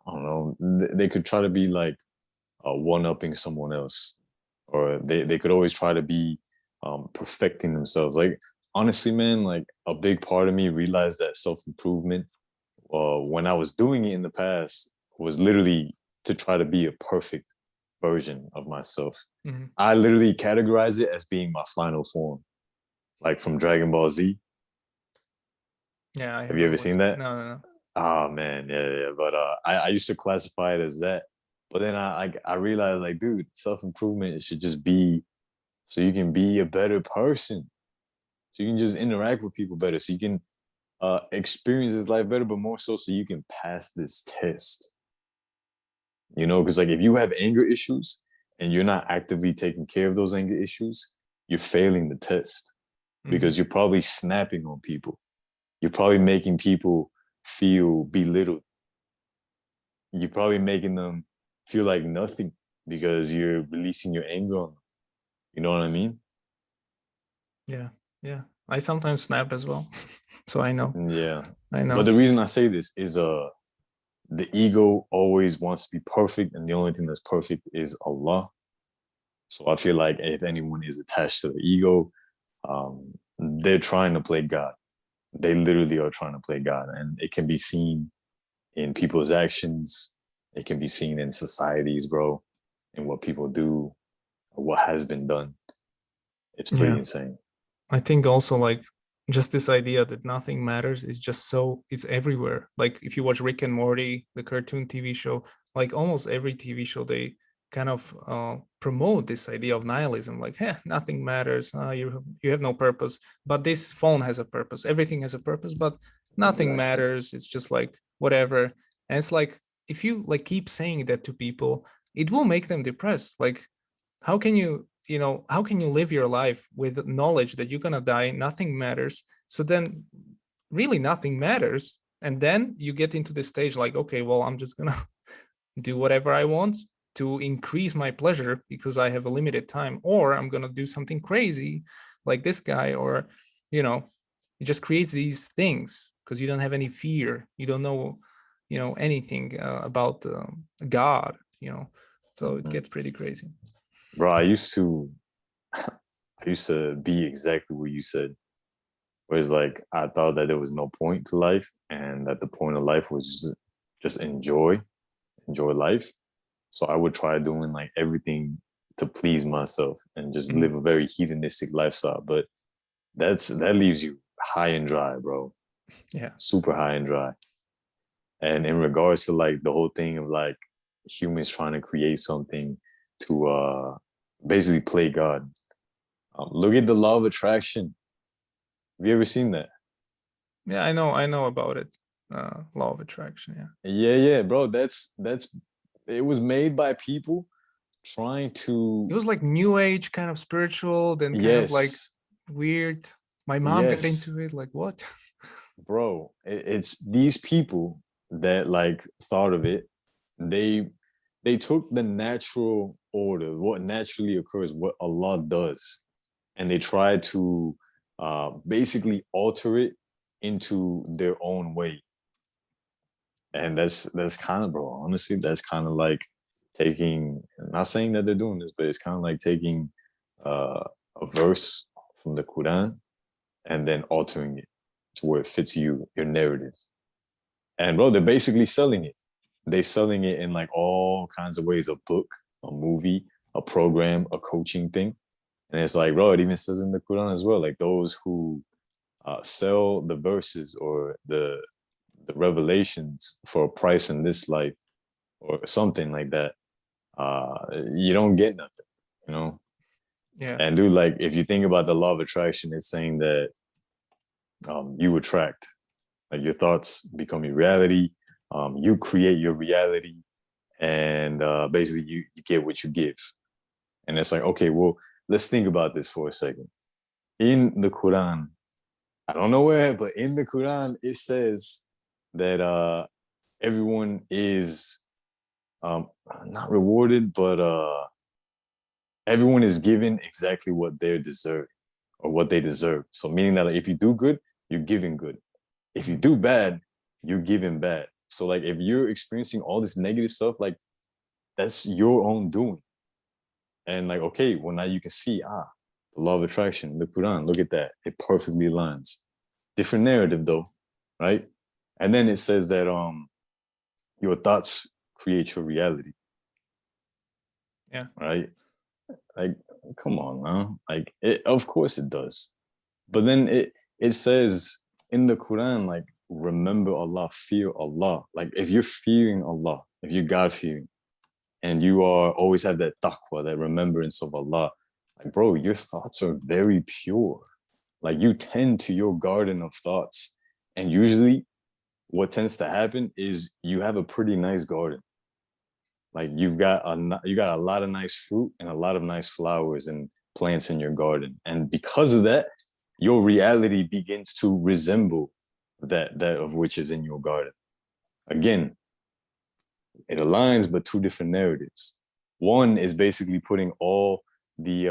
I don't know, they could try to be like one-upping someone else, or they could always try to be perfecting themselves. Like, honestly, man, like a big part of me realized that self-improvement, when I was doing it in the past, was literally to try to be a perfect version of myself. Mm-hmm. I literally categorize it as being my final form, like from Dragon Ball Z. Yeah, I Have you haven't ever watched. seen that? No, no, no. Oh man, yeah, yeah. But I used to classify it as that. But then I realized, like, dude, self-improvement should just be so you can be a better person. So you can just interact with people better. So you can experience this life better, but more so you can pass this test. Because like if you have anger issues and you're not actively taking care of those anger issues, you're failing the test, Mm-hmm. because you're probably snapping on people. You're probably making people feel belittled. You're probably making them feel like nothing because you're releasing your anger on them. You know what I mean? Yeah, yeah. I sometimes snap as well, so I know. Yeah. I But know. the reason I say this is the ego always wants to be perfect, and the only thing that's perfect is Allah. So I feel like if anyone is attached to the ego, they're trying to play God. They literally are trying to play God, and it can be seen in people's actions. It can be seen in societies, bro, and what people do, or what has been done. It's pretty Yeah. insane. I think also like just this idea that nothing matters is just so it's everywhere. Like if you watch Rick and Morty, the cartoon TV show, like almost every TV show, they kind of promote this idea of nihilism. Like, hey, nothing matters. You have no purpose. But this phone has a purpose. Everything has a purpose, but nothing Exactly. matters. It's just like whatever. And it's like if you like keep saying that to people, it will make them depressed. Like how can how can you live your life with knowledge that you're gonna die, nothing matters, so then really nothing matters, and then you get into the stage like, okay, well, I'm just gonna do whatever I want to increase my pleasure because I have a limited time, or I'm gonna do something crazy like this guy, or it just creates these things because you don't have any fear, you don't know anything about God, so it Mhm. gets pretty crazy. Bro, I used to be exactly what you said. Whereas like I thought that there was no point to life, and that the point of life was just enjoy life. So I would try doing like everything to please myself and just Mhm. live a very hedonistic lifestyle. But that leaves you high and dry, bro. Yeah. Super high and dry. And in regards to like the whole thing of like humans trying to create something to basically play God. Look at the law of attraction. Have you ever seen that? Yeah, I know about it. Law of attraction, yeah. Yeah, yeah, bro. That's it was made by people trying It to, was like new age kind of spiritual, then kind of like yes, weird. My mom got yes, into it, like what? bro. It's these people that like thought of it. They they took the natural order, what naturally occurs, what Allah does, and they tried to basically alter it into their own way. And that's kind of, bro, honestly, that's kind of like taking, not saying that they're doing this, but it's kind of like taking uh, a verse from the Quran and then altering it to where it fits your narrative. And bro, they're basically selling it. They're selling it in like all kinds of ways: a book, a movie, a program, a coaching thing. And it's like, bro, it even says in the Quran as well, like those who sell the verses or the revelations for a price in this life or something like that, uh, you don't get nothing, you know? Yeah. And dude, like if you think about the law of attraction, it's saying that you attract, like your thoughts become your reality. You create your reality, and basically you get what you give. And it's like, okay, well, let's think about this for a second. In the Quran, I don't know where, but in the Quran, it says that everyone is um, not rewarded, but everyone is given exactly what they deserve or what they deserve. So meaning that like, if you do good, you're giving good. If you Mhm. do bad, you're giving bad. So like if you're experiencing all this negative stuff, like that's your own doing. And like, okay, well now you can see, the law of attraction, the Quran, look at that. It perfectly aligns. Different narrative though, right? And then it says that your thoughts create your reality, Yeah. right? Like, come on now. Like it, of course it does. But then it says in the Quran, like, remember Allah, fear Allah. Like if you're fearing Allah, if you're God fearing, and you are always have that taqwa, that remembrance of Allah, like bro, your thoughts are very pure. Like you tend to your garden of thoughts. And usually what tends to happen is you have a pretty nice garden. Like you got a lot of nice fruit and a lot of nice flowers and plants in your garden. And because of that, your reality begins to resemble that of which is in your garden. Again, it aligns, but two different narratives. One is basically putting all the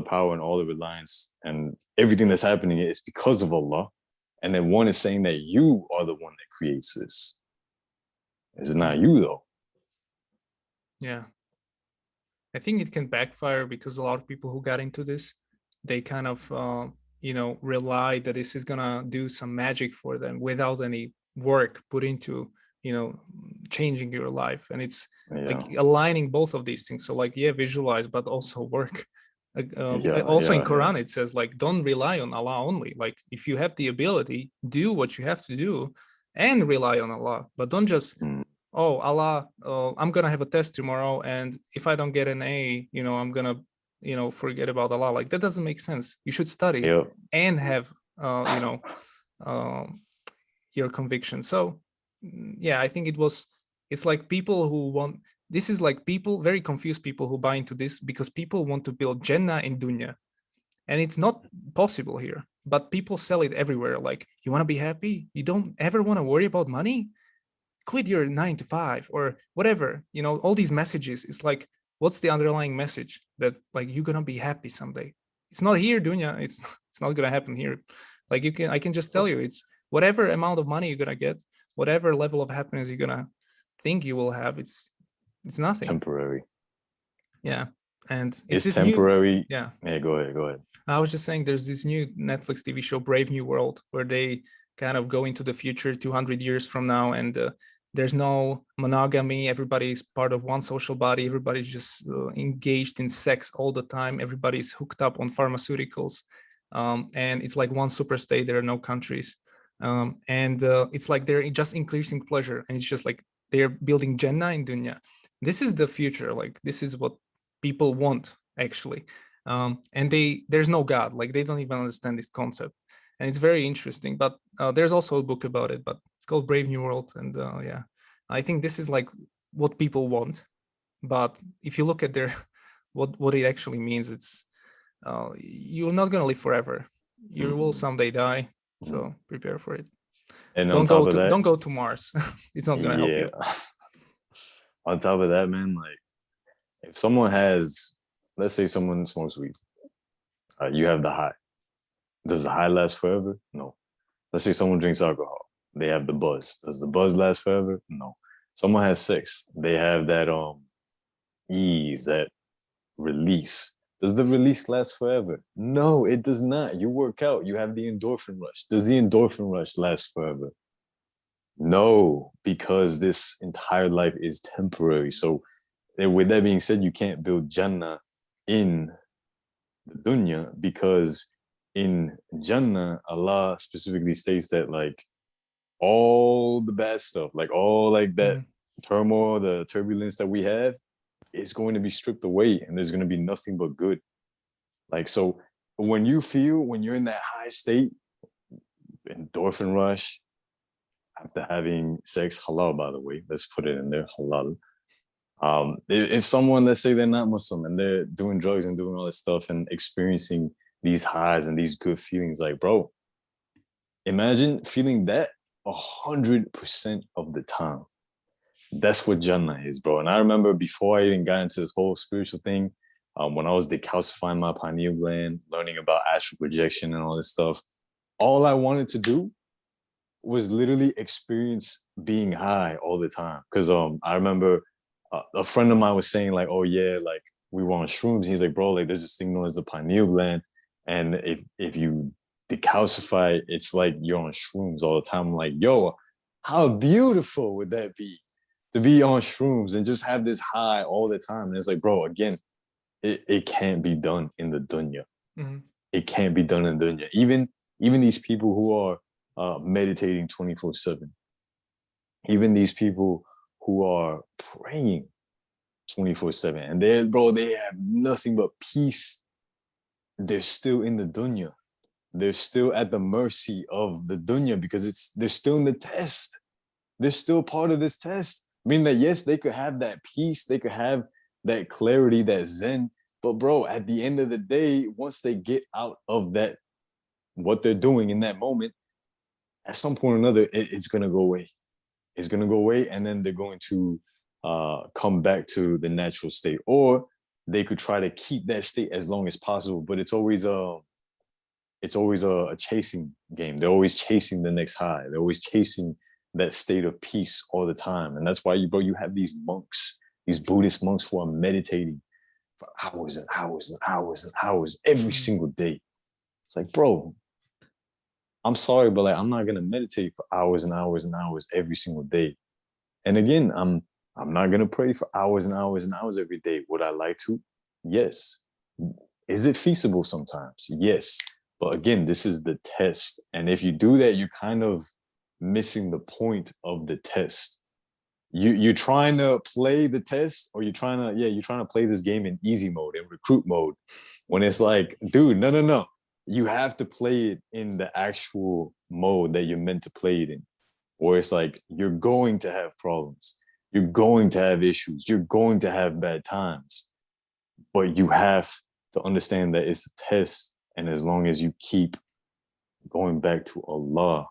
power and all the reliance and everything that's happening is because of Allah. And then one is saying that you are the one that creates this. It's not Mhm. you though. Yeah. I think it can backfire because a lot of people who got into this, they kind of, rely that this is gonna do some magic for them without any work put into, changing your life. And it's like Yeah, aligning both of these things. So like, yeah, visualize, but also work. yeah, Also in yeah, yeah. Quran, it says like, don't rely on Allah only. Like if you have the ability, do what you have to do and rely on Allah, but don't just, Mm, oh Allah, I'm gonna have a test tomorrow, and if I don't get an A, I'm gonna, forget about Allah. Like that doesn't make sense. You should study yeah, and have, um, your conviction. So yeah, I think it's like people who want, this is like people, very confused people who buy into this because people want to build Jennah in Dunya, and it's not possible here, but people sell it everywhere. Like, you want to be happy, you don't ever want to worry about money, quit your 9 to 5 or whatever. All these messages, it's like, what's the underlying message? That like you're gonna be happy someday. It's not here, Dunya. It's not gonna happen here. Like, I can just tell you, it's whatever amount of money you're gonna get, whatever level of happiness you're gonna think you will have, it's it's nothing. temporary. Yeah. And it's It's this new, temporary. yeah, Yeah, go ahead, go ahead. I was just saying, there's this new Netflix TV show, Brave New World, where they kind of go into the future 200 years from now, and there's no monogamy. Everybody's part of one social body. Everybody's just engaged in sex all the time. Everybody's hooked up on pharmaceuticals. And it's like one super state. There are no countries. And it's like they're just increasing pleasure. And it's just like they're building Jennah in Dunya. This is the future. Like, this is what people want, actually. And there's no God. Like, they don't even understand this concept, and it's very interesting. But there's also a book about it, but it's called Brave New World. And yeah, I think this is like what people want. But if you look at their what it actually means, it's you're not going to live forever. You will Mm-hmm. someday die, Mm-hmm. so prepare for it. And on don't top go of to that, don't go to Mars. It's not going to help yeah, you. on top of that, man, like if someone has, let's say someone smokes weed, you have the high. Does the high last forever? No. Let's say someone drinks alcohol, they have the buzz. Does the buzz last forever? No. Someone has sex, they have that ease, that release. Does the release last forever? No, it does not. You work out, you have the endorphin rush. Does the endorphin rush last forever? No, because this entire life is temporary. So, with that being said, you can't build Jannah in the dunya, because in Jannah, Allah specifically states that like all the bad stuff, like all like that Mhm. turmoil, the turbulence that we have, is going to be stripped away, and there's going to be nothing but good. Like so, when you're in that high state, endorphin rush after having sex, halal by the way, let's put it in there, halal. If someone, let's say they're not Muslim and they're doing drugs and doing all this stuff and experiencing these highs and these good feelings, like bro, imagine feeling that 100% of the time. That's what Jannah is, bro. And I remember before I even got into this whole spiritual thing, when I was decalcifying my pineal gland, learning about astral projection and all this stuff, all I wanted to do was literally experience being high all the time. Because I remember a friend of mine was saying like, "Oh yeah, like we were on shrooms." He's like, "Bro, like there's this thing known as the pineal gland, and if you decalcify, it's like you're on shrooms all the time." I'm like, "Yo, how beautiful would that be to be on shrooms and just have this high all the time?" And it's like, bro, again, it can't be done in the dunya. Mhm. It can't be done in the dunya. Even these people who are meditating 24/7, even these people who are praying 24/7, and they have nothing but peace. They're still in the dunya. They're still at the mercy of the dunya because they're still in the test. They're still part of this test. Meaning that yes, they could have that peace, they could have that clarity, that zen. But bro, at the end of the day, once they get out of that, what they're doing in that moment, at some point or another, it's gonna go away. It's gonna go away, and then they're going to come back to the natural state, or they could try to keep that state as long as possible. But it's always a chasing game. They're always chasing the next high. They're always chasing that state of peace all the time. And that's why you have these monks, these Buddhist monks who are meditating for hours and hours and hours and hours every Mhm. single day. It's like, bro, I'm sorry, but like I'm not gonna meditate for hours and hours and hours every single day. And again, I'm not gonna pray for hours and hours and hours every day. Would I like to? Yes. Is it feasible sometimes? Yes. But again, this is the test. And if you do that, you're kind of missing the point of the test. You're trying to play the test, or you're trying to play this game in easy mode, in recruit mode, when it's like, dude, no. You have to play it in the actual mode that you're meant to play it in, where it's like you're going to have problems, you're going to have issues, you're going to have bad times, but you have to understand that it's a test. And as long as you keep going back to Allah,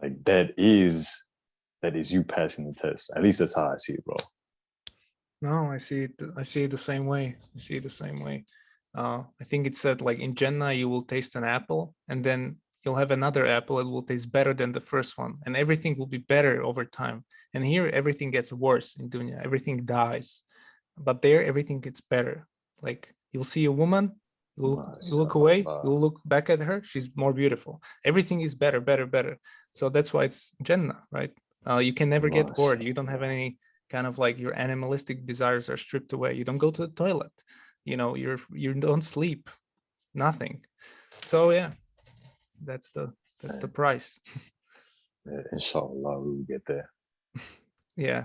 like that is you passing the test. At least that's how I see it, bro. No, I see it. I see it the same way. I see it the same way. I think it said like in Jannah you will taste an apple, and then you'll have another apple. It will taste better than the first one, and everything will be better over time. And here everything gets worse in Dunya. Everything dies, but there everything gets better. Like you'll see a woman, you look away, MashaAllah. you'll look back at her. She's more beautiful. Everything is better, better, better. So that's why it's Jannah, right? You can never get bored. You don't have MashaAllah. any kind of like your animalistic desires are stripped away. You don't go to the toilet. You don't sleep. Nothing. So yeah, that's the Man, price. yeah, inshallah, we will get there. Yeah,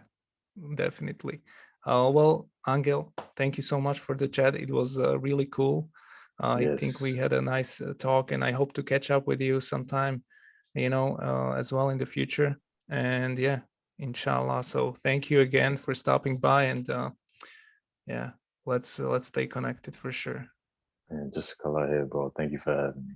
definitely. Well, Angel, thank you so much for the chat. It was really cool. I think we Yes. had a nice talk, and I hope to catch up with you sometime, as well in the future. And yeah, inshallah. So thank you again for stopping by, and yeah, let's stay connected for sure. And just color here, bro. Thank you for having me.